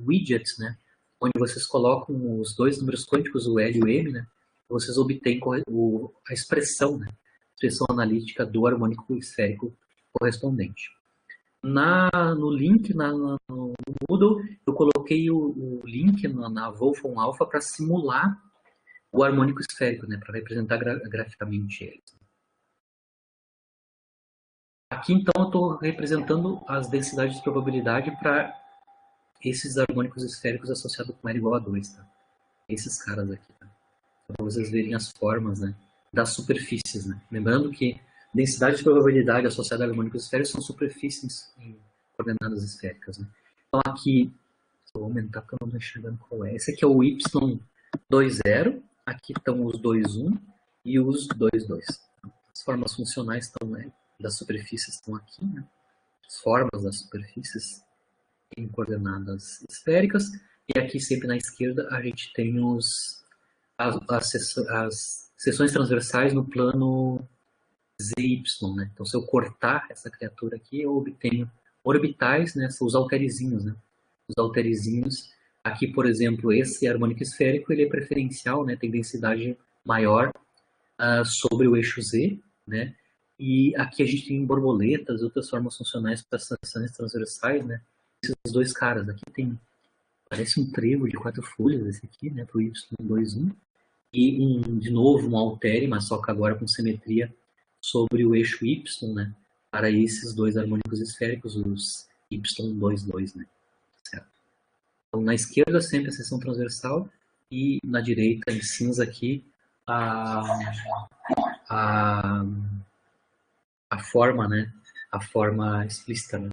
widget, né? Onde vocês colocam os dois números quânticos, o L e o M, né? Vocês obtêm a expressão, né? A expressão analítica do harmônico esférico correspondente. No link, no Moodle, eu coloquei o link na Wolfram Alpha para simular o harmônico esférico, né? Para representar graficamente ele. Aqui, então, eu estou representando as densidades de probabilidade para esses harmônicos esféricos associados com L igual a 2, tá? Esses caras aqui, tá? Para vocês verem as formas, né, das superfícies, né? Lembrando que densidade de probabilidade associada a harmônicos esféricos são superfícies em coordenadas esféricas, né? Então aqui, vou aumentar porque eu não estou enxergando qual é. Esse aqui é o Y20, aqui estão os 21 e os 22. As formas funcionais estão, né, das superfícies estão aqui, né? As formas das superfícies em coordenadas esféricas. E aqui sempre na esquerda a gente tem as seções transversais no plano ZY, né? Então, se eu cortar essa criatura aqui, eu obtenho orbitais, né? São os alterizinhos, né? Os alterizinhos. Aqui, por exemplo, esse harmônico esférico, ele é preferencial, né? Tem densidade maior sobre o eixo Z, né? E aqui a gente tem borboletas, outras formas funcionais para as seções transversais, né? Esses dois caras aqui parece um trevo de 4 folhas, esse aqui, né? Para o Y21. E, de novo, um altere, mas só que agora com simetria sobre o eixo Y, né? Para esses dois harmônicos esféricos, os Y22, né? Certo? Então, na esquerda, sempre a seção transversal, e na direita, em cinza aqui, a forma, né? A forma explícita, né?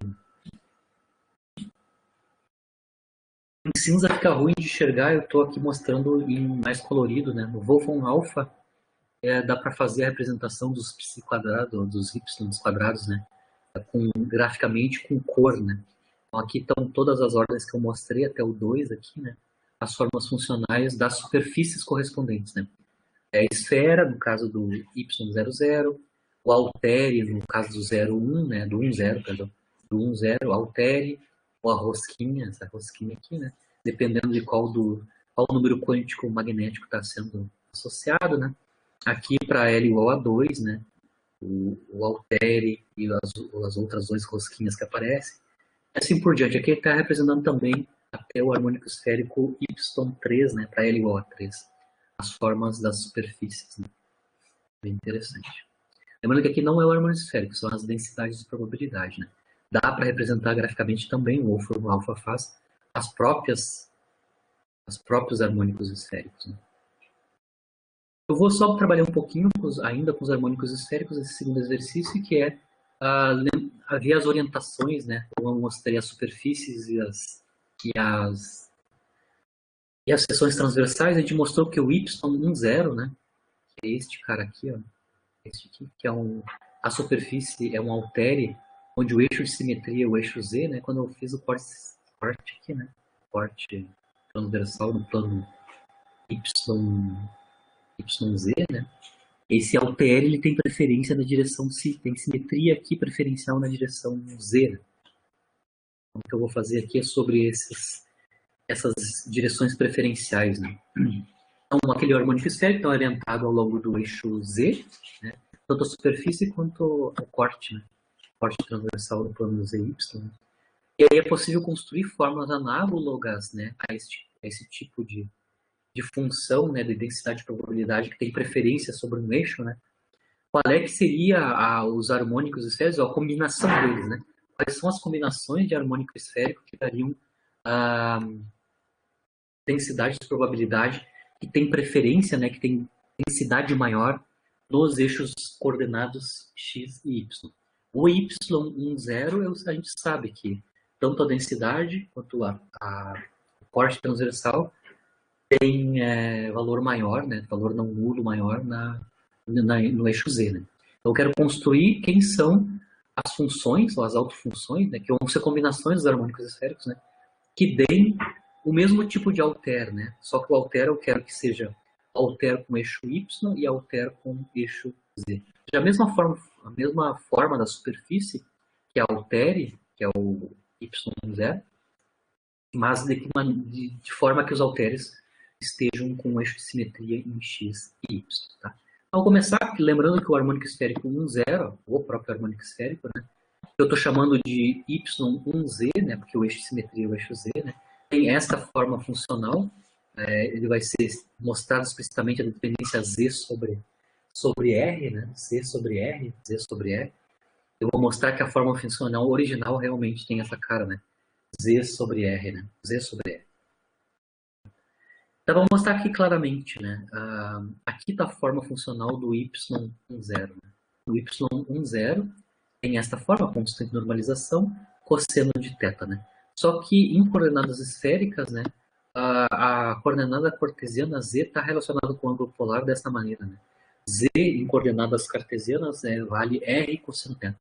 Em cinza fica ruim de enxergar, eu estou aqui mostrando em mais colorido, né? No Wolfram Alpha, dá para fazer a representação dos psi quadrados, dos y quadrados, né? Graficamente com cor, né? Então, aqui estão todas as ordens que eu mostrei até o 2 aqui, né? As formas funcionais das superfícies correspondentes, né? É a esfera, no caso do Y00, o altere, no caso do 01, né? Do 10, perdão. Do 10, altere, ou a rosquinha, essa rosquinha aqui, né? Dependendo de qual número quântico magnético está sendo associado, né? Aqui para L igual a 2, né? O altere e as outras duas rosquinhas que aparecem. Assim por diante. Aqui está representando também até o harmônico esférico Y3, né? Para L igual a 3. As formas das superfícies, né? Bem interessante. Lembrando que aqui não é o harmônico esférico, são as densidades de probabilidade, né? Dá para representar graficamente também, o Wolfram Alpha faz, os próprios harmônicos esféricos, né? Eu vou só trabalhar um pouquinho ainda com os harmônicos esféricos, esse segundo exercício, que é ver as orientações, né? Eu mostrei as superfícies e as seções transversais. A gente mostrou que o Y10, né? Que é este cara aqui, ó. Este aqui, que é a superfície é um altere, onde o eixo de simetria é o eixo Z, né? Quando eu fiz o corte aqui, né? Corte transversal no plano YZ, né? Esse altere ele tem preferência na direção tem simetria aqui preferencial na direção Z. Né? Então, o que eu vou fazer aqui é sobre essas direções preferenciais, né? Então, aquele harmônico esférico está orientado ao longo do eixo Z, né? Tanto a superfície quanto o corte, né? Corte transversal do plano ZY. Né? E aí é possível construir formas análogas, né, a esse tipo de função, né, de densidade de probabilidade que tem preferência sobre um eixo, né? Qual é que seria os harmônicos esféricos, a combinação deles, né? quais são as combinações de harmônico esférico que dariam a densidade de probabilidade que tem preferência, né, que tem densidade maior nos eixos coordenados x e y. O y10 a gente sabe que tanto a densidade quanto o corte transversal tem valor maior, né, valor não nulo maior no eixo z. Né? Então eu quero construir quem são as funções, ou as autofunções, né, que vão ser combinações dos harmônicos esféricos, né, que deem o mesmo tipo de alter, né? Só que o alter eu quero que seja alter com eixo y e alter com eixo z. Já a mesma forma da superfície que altere, que é o y0, mas de forma que os halteres estejam com o eixo de simetria em x e y. Tá? Ao começar, lembrando que o harmônico esférico 1,0, o próprio harmônico esférico, né? Eu estou chamando de y1z, né? Porque o eixo de simetria é o eixo z, né? Tem esta forma funcional, ele vai ser mostrado explicitamente a dependência z sobre r, né? C sobre r, z sobre r. Eu vou mostrar que a forma funcional original realmente tem essa cara, né? Z sobre R, né? Z sobre R. Então, vamos mostrar aqui claramente, né? Aqui está a forma funcional do y10. Né? O y10 tem esta forma, constante de normalização, cosseno de θ, né? Só que em coordenadas esféricas, né? A coordenada cartesiana z está relacionada com o ângulo polar dessa maneira, né? Z em coordenadas cartesianas vale R cosseno θ.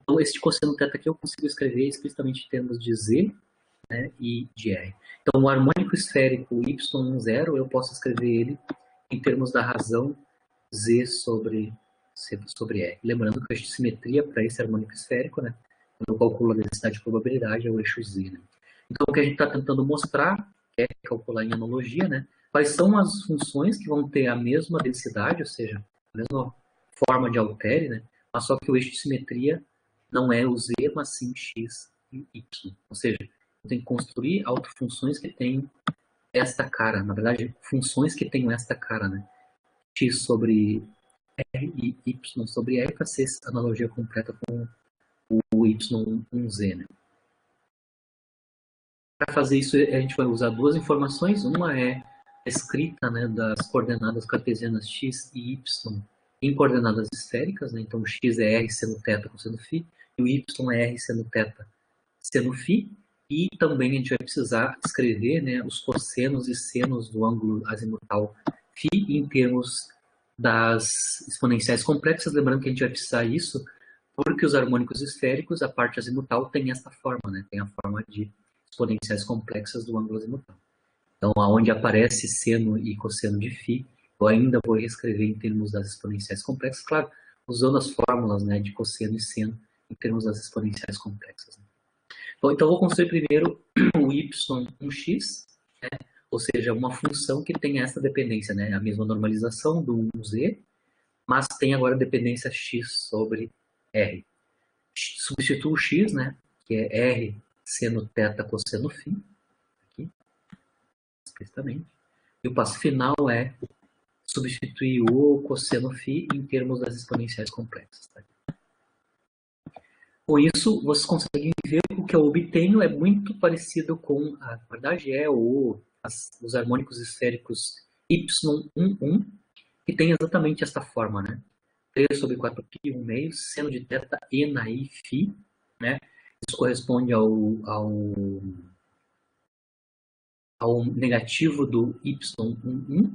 Então, este cosseno θ aqui eu consigo escrever explicitamente em termos de z, né, e de r. Então, o harmônico esférico y10 eu posso escrever ele em termos da razão z sobre r. Lembrando que o eixo de simetria para esse harmônico esférico, né, quando eu calculo a densidade de probabilidade, é o eixo z. Né? Então, o que a gente está tentando mostrar é calcular em analogia, né, quais são as funções que vão ter a mesma densidade, ou seja, a mesma forma de altere, né, mas só que o eixo de simetria não é o z, mas sim x e y. Ou seja, eu tenho que construir autofunções que tenham esta cara. Na verdade, funções que tenham esta cara, né? X sobre R e Y sobre R para ser analogia completa com o Y1Z, né? Para fazer isso, a gente vai usar duas informações. Uma é a escrita, né, das coordenadas cartesianas x e y em coordenadas esféricas. Né? Então, o x é r seno θ com seno φ e o y é r seno θ seno φ. E também a gente vai precisar escrever, né, os cossenos e senos do ângulo azimutal φ em termos das exponenciais complexas. Lembrando que a gente vai precisar isso porque os harmônicos esféricos, a parte azimutal tem esta forma, né, tem a forma de exponenciais complexas do ângulo azimutal. Então, aonde aparece seno e cosseno de φ, eu ainda vou reescrever em termos das exponenciais complexas, claro, usando as fórmulas, né, de cosseno e seno em termos das exponenciais complexas. Né. Bom, então, eu vou construir primeiro o y1x, né, ou seja, uma função que tem essa dependência, né, a mesma normalização do 1z, mas tem agora dependência x sobre r. Substituo o x, né, que é r seno θ cosseno φ, aqui, explicitamente. E o passo final é substituir o cosseno φ em termos das exponenciais complexas. Tá? Com isso, vocês conseguem ver que o que eu obtenho é muito parecido com, na verdade, os harmônicos esféricos y11, que tem exatamente esta forma, né? 3 sobre 4π, 1 meio, seno de θ, e na i, φ, né? Isso corresponde ao negativo do y11,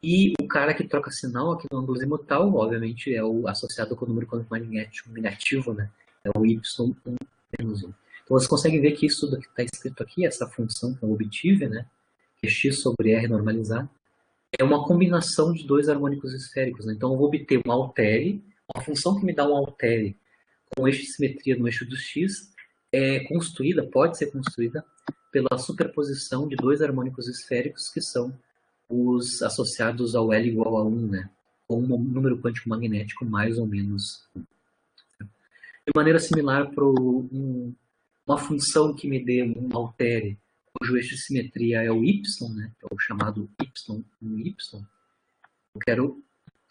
e o cara que troca sinal aqui no ângulo azimutal, obviamente, é o associado com o número quântico magnético negativo, né? É o y1 menos 1. Então, você consegue ver que isso que está escrito aqui, essa função que eu obtive, né? Que é x sobre r normalizado, é uma combinação de dois harmônicos esféricos. Né? Então, eu vou obter um altere, uma função que me dá um altere com eixo de simetria no eixo do x, pode ser construída pela superposição de dois harmônicos esféricos que são os associados ao L igual a 1, né? Com um número quântico magnético mais ou menos 1. De maneira similar para uma função que me dê um altere cujo eixo de simetria é o y, né? É o chamado y1y. Eu quero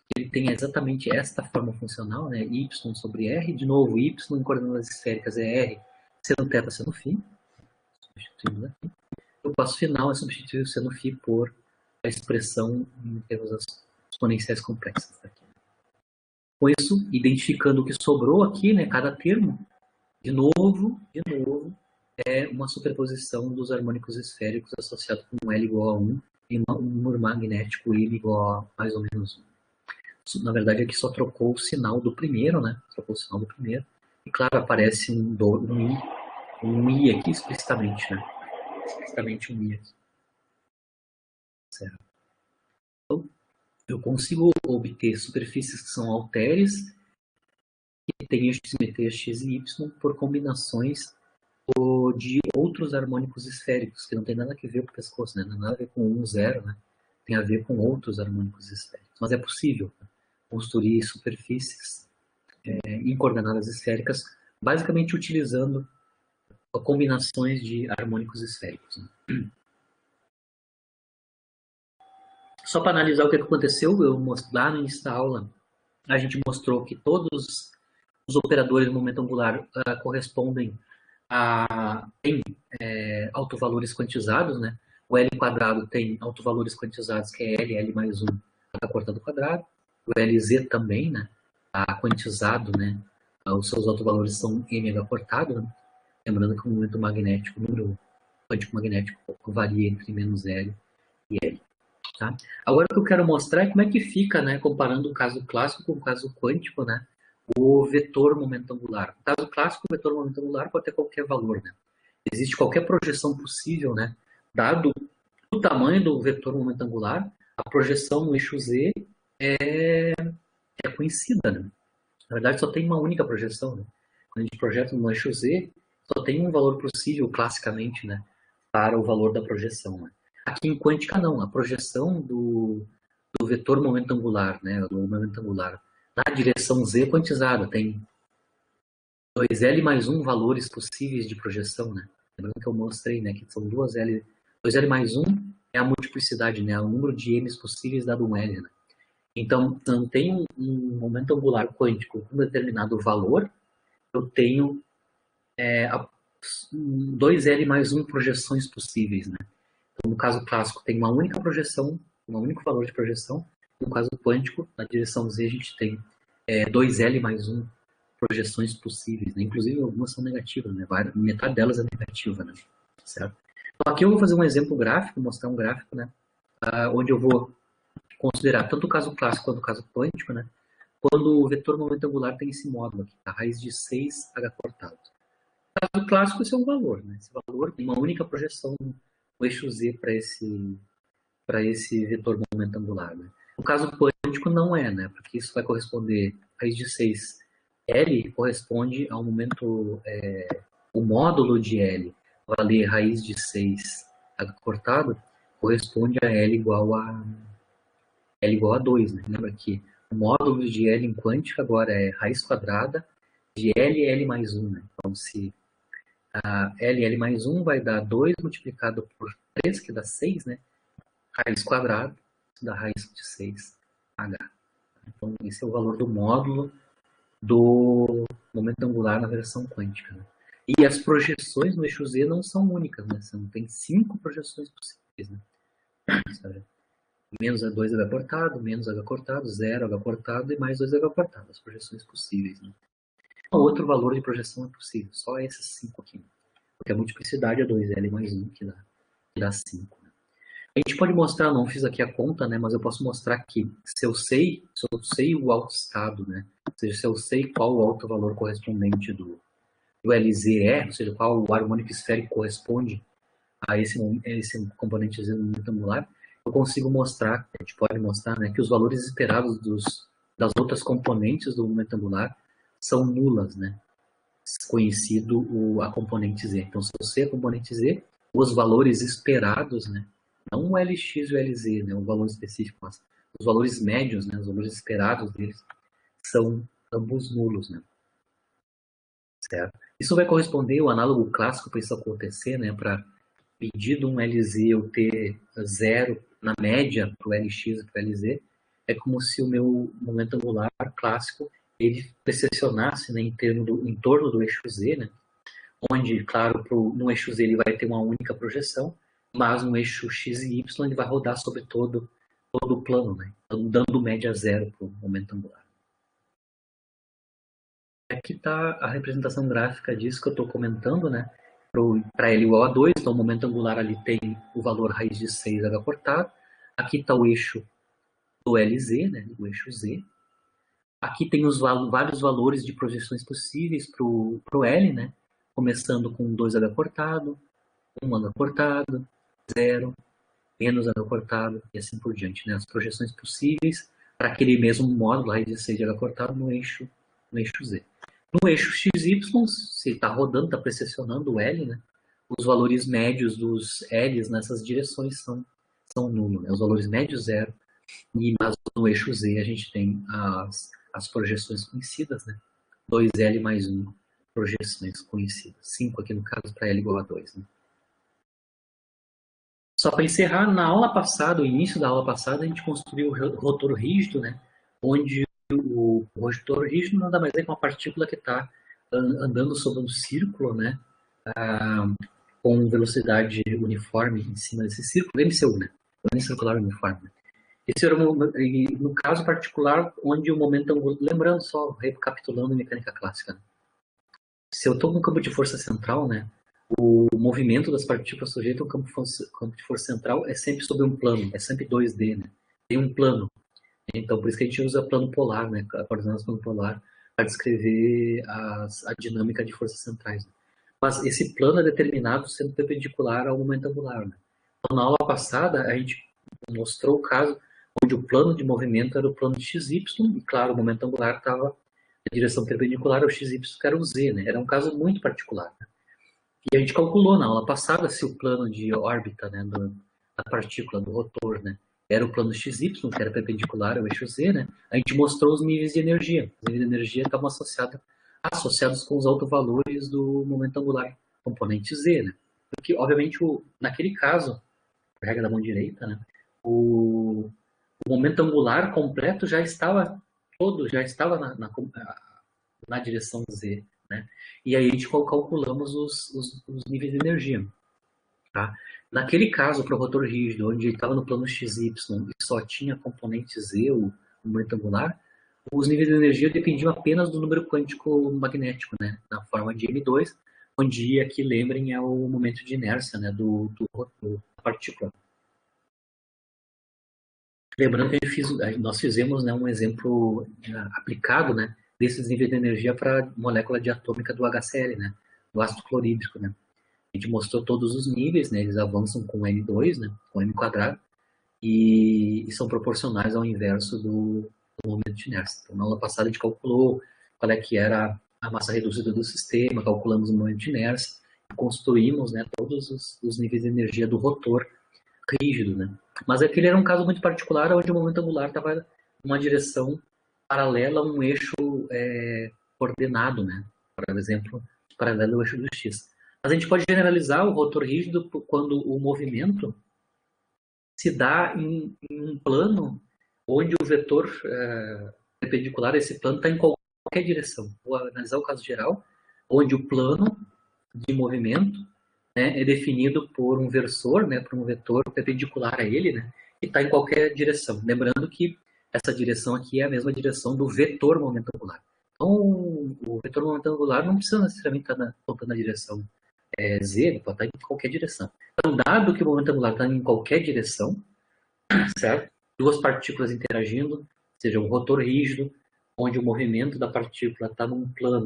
que ele tem exatamente esta forma funcional, né? Y sobre R, de novo, Y em coordenadas esféricas é R, seno θ, seno φ, substituindo aqui. O passo final é substituir o seno φ por a expressão em termos das exponenciais complexas. Aqui. Com isso, identificando o que sobrou aqui, né, cada termo, de novo, é uma superposição dos harmônicos esféricos associado com L igual a 1 e um número magnético I igual a mais ou menos 1. Na verdade, aqui só trocou o sinal do primeiro, né? Trocou o sinal do primeiro. E, claro, aparece um I aqui explicitamente, né? Explicitamente um I aqui. Certo. Então, eu consigo obter superfícies que são halteres que têm simetria x e y por combinações de outros harmônicos esféricos, que não tem nada a ver com o pescoço, né? Não tem nada a ver com 1, 0, né? Tem a ver com outros harmônicos esféricos. Mas é possível, né, construir superfícies em coordenadas esféricas, basicamente utilizando combinações de harmônicos esféricos. Né? Só para analisar o que aconteceu, lá no início da aula, a gente mostrou que todos os operadores do momento angular correspondem tem autovalores quantizados, né? O L quadrado tem autovalores quantizados, que é L mais 1 h cortado ao quadrado. O LZ também, né? Tá quantizado, né? Os seus autovalores são mh cortado, né? Lembrando que o momento magnético, o número quântico magnético varia entre menos L e L. Tá? Agora o que eu quero mostrar é como é que fica, né? Comparando o caso clássico com o caso quântico, né? O vetor momento angular. No caso clássico, o vetor momento angular pode ter qualquer valor, né? Existe qualquer projeção possível, né? Dado o tamanho do vetor momento angular, a projeção no eixo Z é conhecida, né? Na verdade, só tem uma única projeção, né? Quando a gente projeta no eixo Z, só tem um valor possível, classicamente, né? Para o valor da projeção, né? Aqui em quântica, não. A projeção do vetor momento angular, né? Do momento angular na direção Z quantizada, tem 2L mais 1 valores possíveis de projeção, né? Lembrando que eu mostrei, né, que são 2L mais 1 é a multiplicidade, né, o número de N's possíveis dado um L, né? Então, não tem um momento angular quântico com um determinado valor, eu tenho 2L mais 1 projeções possíveis, né? Então, no caso clássico, tem uma única projeção, um único valor de projeção. No caso quântico, na direção Z, a gente tem 2L mais 1 projeções possíveis, né? Inclusive, algumas são negativas, né? Metade delas é negativa, né? Certo? Então, aqui eu vou fazer um exemplo gráfico, mostrar um gráfico, né? Onde eu vou considerar tanto o caso clássico quanto o caso quântico, né? Quando o vetor momento angular tem esse módulo aqui, a raiz de 6h cortado. No caso clássico, esse é um valor, né? Esse valor tem uma única projeção no eixo Z para esse vetor momento angular, né? No caso quântico não é, né? Porque isso vai corresponder, a raiz de 6 L corresponde ao momento, o módulo de L, valer raiz de 6 cortado, corresponde a L igual a 2, né? Lembra que o módulo de L em quântica agora é raiz quadrada de L mais 1, né? Então, se a L mais 1 vai dar 2 multiplicado por 3, que dá 6, né? Raiz quadrada da raiz de 6h. Então, esse é o valor do módulo do momento angular na versão quântica. Né? E as projeções no eixo Z não são únicas, né? Tem 5 projeções possíveis. Né? Menos 2h cortado, menos h cortado, 0h cortado e mais 2h cortado. As projeções possíveis. Né? Outro valor de projeção é possível, só esses 5 aqui. Né? Porque a multiplicidade é 2L mais 1, que dá 5. Né? A gente pode mostrar, não fiz aqui a conta, né, mas eu posso mostrar que se eu sei o alto estado, né, ou seja, se eu sei qual o alto valor correspondente do LZ é, ou seja, qual o harmônico esférico corresponde a esse componente Z no momento angular, eu consigo mostrar, a gente pode mostrar, né, que os valores esperados das outras componentes do momento angular são nulas, né, conhecido a componente Z. Então, se eu sei a componente Z, os valores esperados, né, não o LX e o LZ, né, o valor específico, mas os valores médios, né, os valores esperados deles, são ambos nulos. Né? Certo? Isso vai corresponder ao análogo clássico para isso acontecer, né, para pedir de um LZ eu ter 0 na média para o LX e para o LZ, é como se o meu momento angular clássico ele precessionasse, né, em torno do eixo Z, né, onde, claro, no eixo Z ele vai ter uma única projeção, mas no eixo X e Y ele vai rodar sobre todo o plano, né, então, dando média zero para o momento angular. Aqui está a representação gráfica disso que eu estou comentando, né? Para L igual a 2, então o momento angular ali tem o valor raiz de 6h cortado. Aqui está o eixo do LZ, né? O eixo Z. Aqui tem vários valores de projeções possíveis para o L, né? Começando com 2h cortado, 1h cortado, 0, menos h cortado e assim por diante, né? As projeções possíveis para aquele mesmo módulo raiz de 6h cortado no eixo Z. No eixo XY, se está rodando, está precessionando o L, né? Os valores médios dos L's nessas direções são nulo, né? Os valores médios zero. Mas no eixo Z a gente tem as projeções conhecidas, né? 2L mais 1 projeções conhecidas. 5 aqui no caso para L igual a 2. Né? Só para encerrar, na aula passada, o início da aula passada, a gente construiu o rotor rígido, né? Onde o rotor rígido nada mais é que uma partícula que está andando sobre um círculo, né? Com velocidade uniforme em cima desse círculo, MCU, né? Circular uniforme. Esse era no caso particular onde o momento angular, lembrando só, recapitulando a mecânica clássica. Né? Se eu estou com um campo de força central, né? O movimento das partículas sujeito ao campo de força central é sempre sobre um plano, é sempre 2D, né? Tem um plano. Então, por isso que a gente usa plano polar, né? Coordenadas plano polar, para descrever a dinâmica de forças centrais. Né? Mas esse plano é determinado sendo perpendicular ao momento angular. Né? Então, na aula passada, a gente mostrou o caso onde o plano de movimento era o plano de XY, e claro, o momento angular estava na direção perpendicular ao XY, que era o Z. Né? Era um caso muito particular. Né? E a gente calculou na aula passada se o plano de órbita, né, da partícula, do rotor, né, era o plano XY, que era perpendicular ao eixo Z, né, a gente mostrou os níveis de energia. Os níveis de energia estavam associados com os autovalores do momento angular componente Z. Né, porque, obviamente, naquele caso, regra da mão direita, né, o momento angular completo já estava na direção Z. Né? E aí a gente calculamos os níveis de energia. Tá? Naquele caso, para o rotor rígido, onde ele estava no plano XY e só tinha componente Z, o momento angular, os níveis de energia dependiam apenas do número quântico magnético, né? Na forma de M2, onde aqui, lembrem, é o momento de inércia, né? da partícula. Lembrando que nós fizemos, né, um exemplo aplicado, né, desses níveis de energia para a molécula diatômica do HCl, né, do ácido clorídrico. Né. A gente mostrou todos os níveis, né, eles avançam com M2, né, com M quadrado, e são proporcionais ao inverso do momento de inércia. Então, na aula passada a gente calculou qual é que era a massa reduzida do sistema, calculamos o momento de inércia, e construímos, né, todos os níveis de energia do rotor rígido, né? Mas aquele era um caso muito particular onde o momento angular estava em uma direção paralela a um eixo coordenado, né? Por exemplo, paralelo ao eixo do X. Mas a gente pode generalizar o rotor rígido quando o movimento se dá em um plano onde o vetor perpendicular a esse plano está em qualquer direção. Vou analisar o caso geral, onde o plano de movimento, né, é definido por um versor, né, por um vetor perpendicular a ele, né, que está em qualquer direção. Lembrando que essa direção aqui é a mesma direção do vetor momento angular. Então, o vetor momento angular não precisa necessariamente estar apontando na direção Z, ele pode estar em qualquer direção. Então, dado que o momento angular está em qualquer direção, certo? Duas partículas interagindo, seja um rotor rígido, onde o movimento da partícula está num plano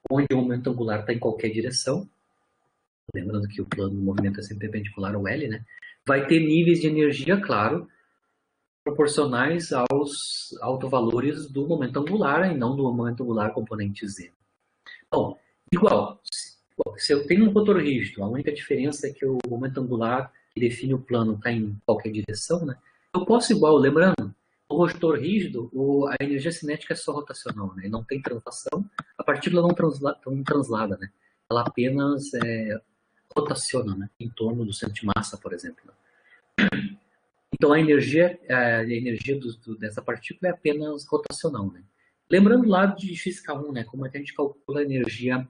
onde o momento angular está em qualquer direção, lembrando que o plano do movimento é sempre perpendicular ao L, né? Vai ter níveis de energia, claro, proporcionais aos autovalores do momento angular e não do momento angular componente Z. Bom, igual, se eu tenho um rotor rígido, a única diferença é que o momento angular que define o plano está em qualquer direção, né? Eu posso igual, lembrando, o rotor rígido, a energia cinética é só rotacional, né? Não tem translação, a partícula não translada, né? Ela apenas rotaciona, né? Em torno do centro de massa, por exemplo. Então a energia dessa partícula é apenas rotacional, né? Lembrando lá de física 1, né? Como é que a gente calcula a energia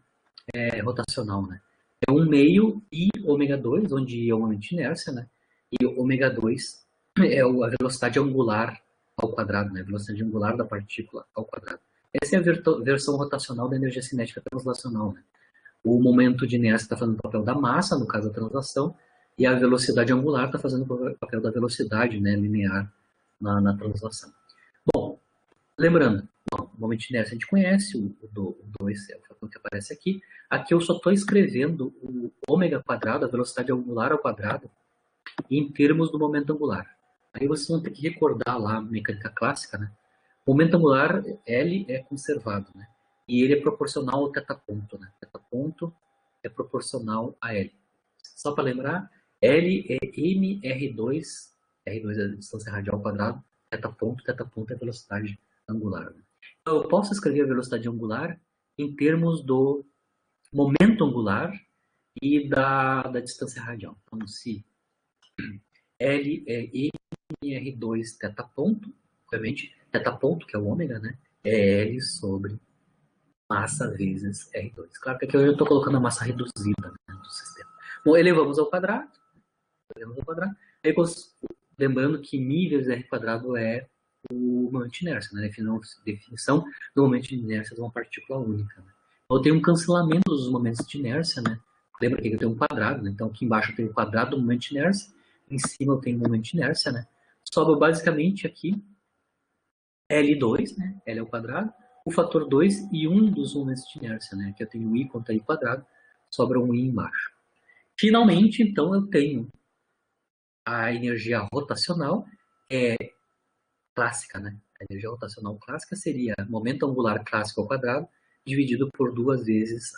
rotacional, né? É 1 meio I ômega 2, onde I é o momento de inércia, né? E ômega 2 é a velocidade angular ao quadrado, né? A velocidade angular da partícula ao quadrado. Essa é a versão rotacional da energia cinética translacional, né? O momento de inércia está fazendo o papel da massa, no caso da translação, e a velocidade angular está fazendo o papel da velocidade, né, linear na translação. Bom, lembrando, o momento de inércia a gente conhece, o 2 é o fator que aparece aqui. Aqui eu só estou escrevendo o ômega quadrado, a velocidade angular ao quadrado, em termos do momento angular. Aí vocês vão ter que recordar lá a mecânica clássica, né? O momento angular, L é conservado, né? E ele é proporcional ao θ ponto, né? Θ ponto é proporcional a L. Só para lembrar, L é mr2, R2 é a distância radial ao quadrado, θ ponto é a velocidade angular. Né? Então, eu posso escrever a velocidade angular em termos do momento angular e da distância radial. Então, se L é mr2 θ ponto, obviamente, θ ponto, que é o ômega, né? É L sobre massa vezes R2. Claro que aqui eu estou colocando a massa reduzida, né, do sistema. Bom, elevamos ao quadrado. Aí, lembrando que μ vezes R quadrado é o momento de inércia, né? Definição do momento de inércia de uma partícula única. Né? Então, eu tenho um cancelamento dos momentos de inércia, né? Lembra que eu tenho um quadrado, né? Então aqui embaixo eu tenho o quadrado do momento de inércia, em cima eu tenho o momento de inércia, né? Sobra basicamente aqui L2, né? L ao quadrado, o fator 2 e um dos momentos de inércia, né? Que eu tenho I contra I quadrado, sobra um I embaixo. Finalmente, então, eu tenho a energia rotacional clássica, né? A energia rotacional clássica seria momento angular clássico ao quadrado dividido por 2 vezes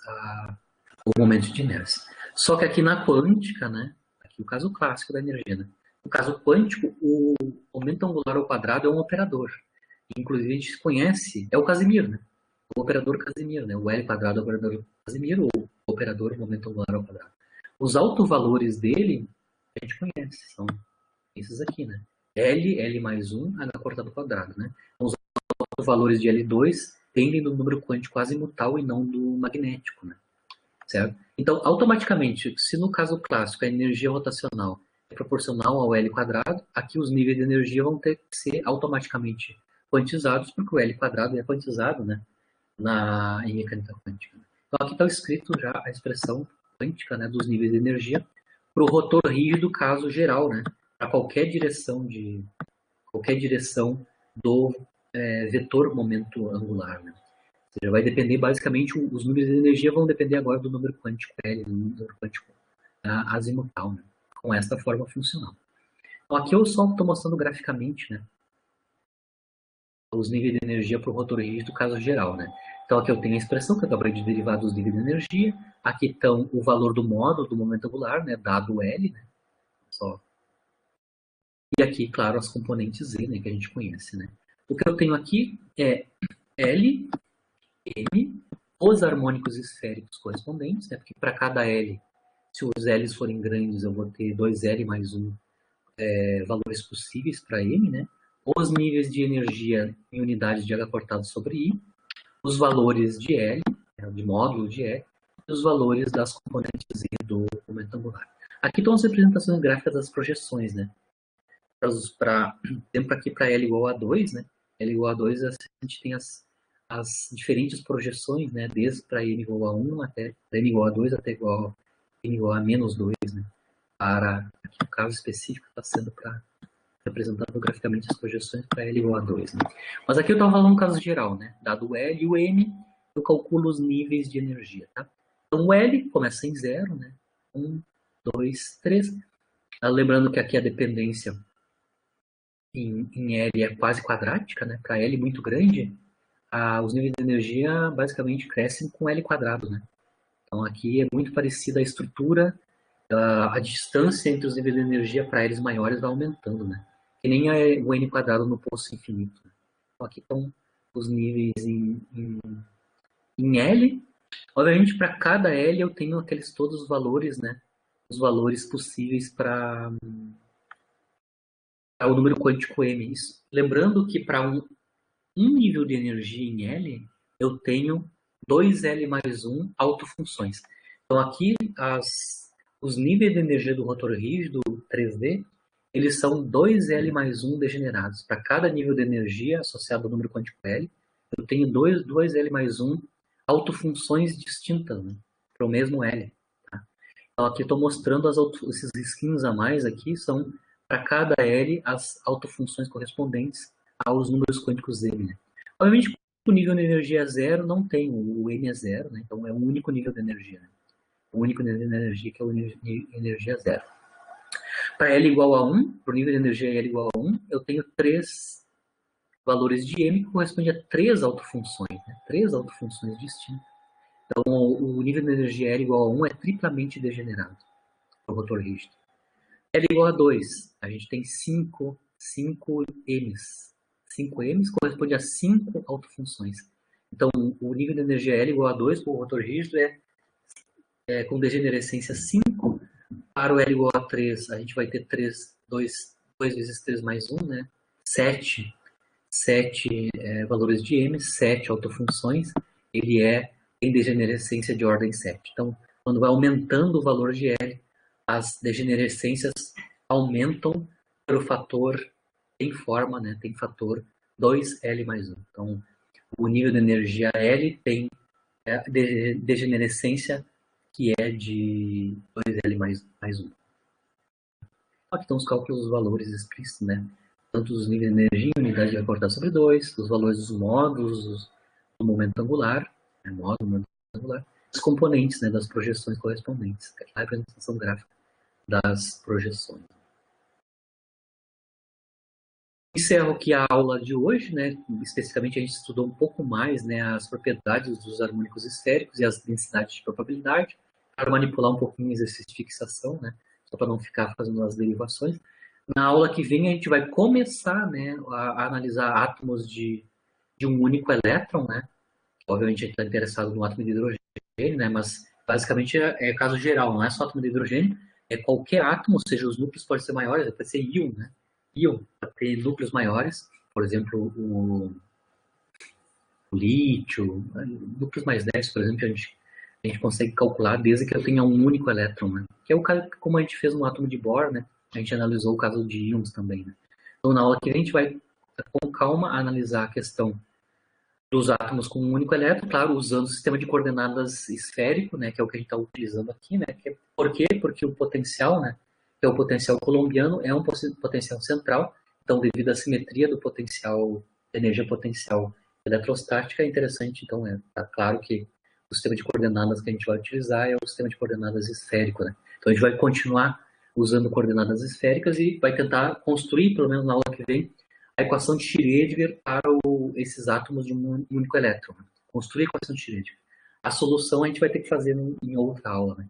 o momento de inércia. Só que aqui na quântica, né? Aqui o caso clássico da energia, né? No caso quântico, o momento angular ao quadrado é um operador. Inclusive a gente conhece, é o Casimir, né? O operador Casimir, né? O L quadrado é o operador Casimir, ou o operador momento angular ao quadrado. Os autovalores dele a gente conhece, são esses aqui, né? L mais 1, H cortado ao quadrado, né? Então, os autovalores de L2 tendem do número quântico azimutal e não do magnético, né? Certo? Então, automaticamente, se no caso clássico a energia rotacional é proporcional ao L quadrado, aqui os níveis de energia vão ter que ser automaticamente quantizados, porque o L quadrado é quantizado, né? Em mecânica quântica. Então, aqui está escrito já a expressão quântica, né, dos níveis de energia para o rotor rígido, caso geral, né, para qualquer direção do vetor momento angular. Né. Ou seja, vai depender, basicamente, os níveis de energia vão depender agora do número quântico L, do número quântico azimutal, né, com esta forma funcional. Então, aqui eu só estou mostrando graficamente, né, os níveis de energia para o rotor rígido, caso geral, né? Então aqui eu tenho a expressão que eu acabei de derivar dos níveis de energia. Aqui estão o valor do módulo do momento angular, né? Dado L, né? Só. E aqui, claro, as componentes Z, né? Que a gente conhece, né? O que eu tenho aqui é L, M, os harmônicos esféricos correspondentes, né? Porque para cada L, se os L's forem grandes, eu vou ter 2L mais 1 valores possíveis para M, né? Os níveis de energia em unidades de H cortado sobre I, os valores de L, de módulo de L, e os valores das componentes Z do momento angular. Aqui estão as representações gráficas das projeções, né? Exemplo aqui para L igual a 2, né? L igual a 2, a gente tem as diferentes projeções, né? Desde para N igual a 1 até N igual a 2 até N igual a menos 2, né? Para aqui o caso específico está sendo para representando graficamente as projeções para L igual a 2. Né? Mas aqui eu estava falando um caso geral, né? Dado o L e o M, eu calculo os níveis de energia. Tá? Então o L começa em 0, né? 1, 2, 3. Lembrando que aqui a dependência em L é quase quadrática, né? Para L muito grande, os níveis de energia basicamente crescem com L quadrado. Né? Então aqui é muito parecida a estrutura, a distância entre os níveis de energia para L's maiores vai aumentando, né? Que nem o N quadrado no poço infinito. Então, aqui estão os níveis em L. Obviamente, para cada L eu tenho todos os valores, né? Os valores possíveis para é o número quântico M. Lembrando que para um nível de energia em L, eu tenho 2L mais 1 autofunções. Então aqui os níveis de energia do rotor rígido 3D, eles são 2L mais 1 degenerados. Para cada nível de energia associado ao número quântico L, eu tenho 2L mais 1 autofunções distintas, né, para o mesmo L. Tá? Então aqui estou mostrando esses skins a mais aqui, são para cada L as autofunções correspondentes aos números quânticos M. Né? Obviamente, o nível de energia é zero não tem, o M é zero, né? Então é um único nível de energia. Né? O único nível de energia que é o energia zero. Para L igual a 1, para o nível de energia L igual a 1, eu tenho 3 valores de M que correspondem a 3 autofunções, né? 3 autofunções distintas. Então o nível de energia L igual a 1 é triplamente degenerado para o rotor rígido. L igual a 2, a gente tem 5 M's. 5 M's corresponde a 5 autofunções. Então, o nível de energia L igual a 2 para o rotor rígido é com degenerescência 5. Para o L igual a 3, a gente vai ter 2 vezes 3 mais 1, né? 7 valores de M, 7 autofunções. Ele tem degenerescência de ordem 7. Então, quando vai aumentando o valor de L, as degenerescências aumentam pelo fator, tem forma, né? Tem fator 2L mais 1. Então, o nível de energia L tem degenerescência que é de 2L mais 1. Aqui estão os cálculos dos valores explícitos, né? Tanto os níveis de energia, unidade vai cortar sobre 2, os valores dos módulos do momento angular, né? Módulo, momento angular, os componentes, né, das projeções correspondentes, a representação gráfica das projeções. Encerro aqui a aula de hoje, né? Especificamente a gente estudou um pouco mais, né, as propriedades dos harmônicos esféricos e as densidades de probabilidade, para manipular um pouquinho o exercício de fixação, né, só para não ficar fazendo as derivações. Na aula que vem a gente vai começar, né, a analisar átomos de um único elétron, né? Obviamente a gente está interessado no átomo de hidrogênio, né, mas basicamente é caso geral, não é só átomo de hidrogênio, é qualquer átomo, ou seja, os núcleos podem ser maiores, pode ser íon, né? Íon, para ter núcleos maiores, por exemplo, o lítio, núcleos mais densos, por exemplo, a gente consegue calcular desde que eu tenha um único elétron, né? Que é o caso como a gente fez no átomo de Bohr, né? A gente analisou o caso de íons também, né? Então, na aula que vem, a gente vai, com calma, analisar a questão dos átomos com um único elétron, claro, usando o sistema de coordenadas esférico, né, que é o que a gente está utilizando aqui, né, por quê? Porque o potencial, né, que é o potencial colombiano, é um potencial central, então devido à simetria do potencial, da energia potencial eletrostática, é interessante, então tá claro que o sistema de coordenadas que a gente vai utilizar é o sistema de coordenadas esférico, né, então a gente vai continuar usando coordenadas esféricas e vai tentar construir, pelo menos na aula que vem, a equação de Schrödinger para esses átomos de um único elétron. Construir a equação de Schrödinger. A solução a gente vai ter que fazer em outra aula. Né?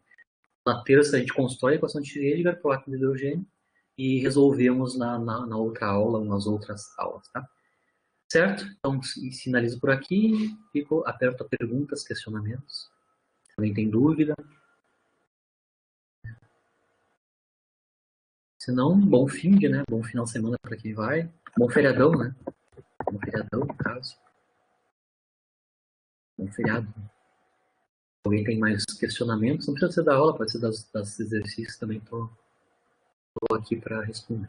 Na terça a gente constrói a equação de Schrödinger para o átomo de hidrogênio e resolvemos na outra aula, nas outras aulas. Tá? Certo? Então, finalizo por aqui. Fico aberto a perguntas, questionamentos. Se alguém tem dúvida. Se não, bom fim de, né? Bom final de semana para quem vai. Bom feriadão, né? Bom feriadão, no caso. Bom feriado. Alguém tem mais questionamentos? Não precisa ser da aula, pode ser das exercícios também. Estou aqui para responder.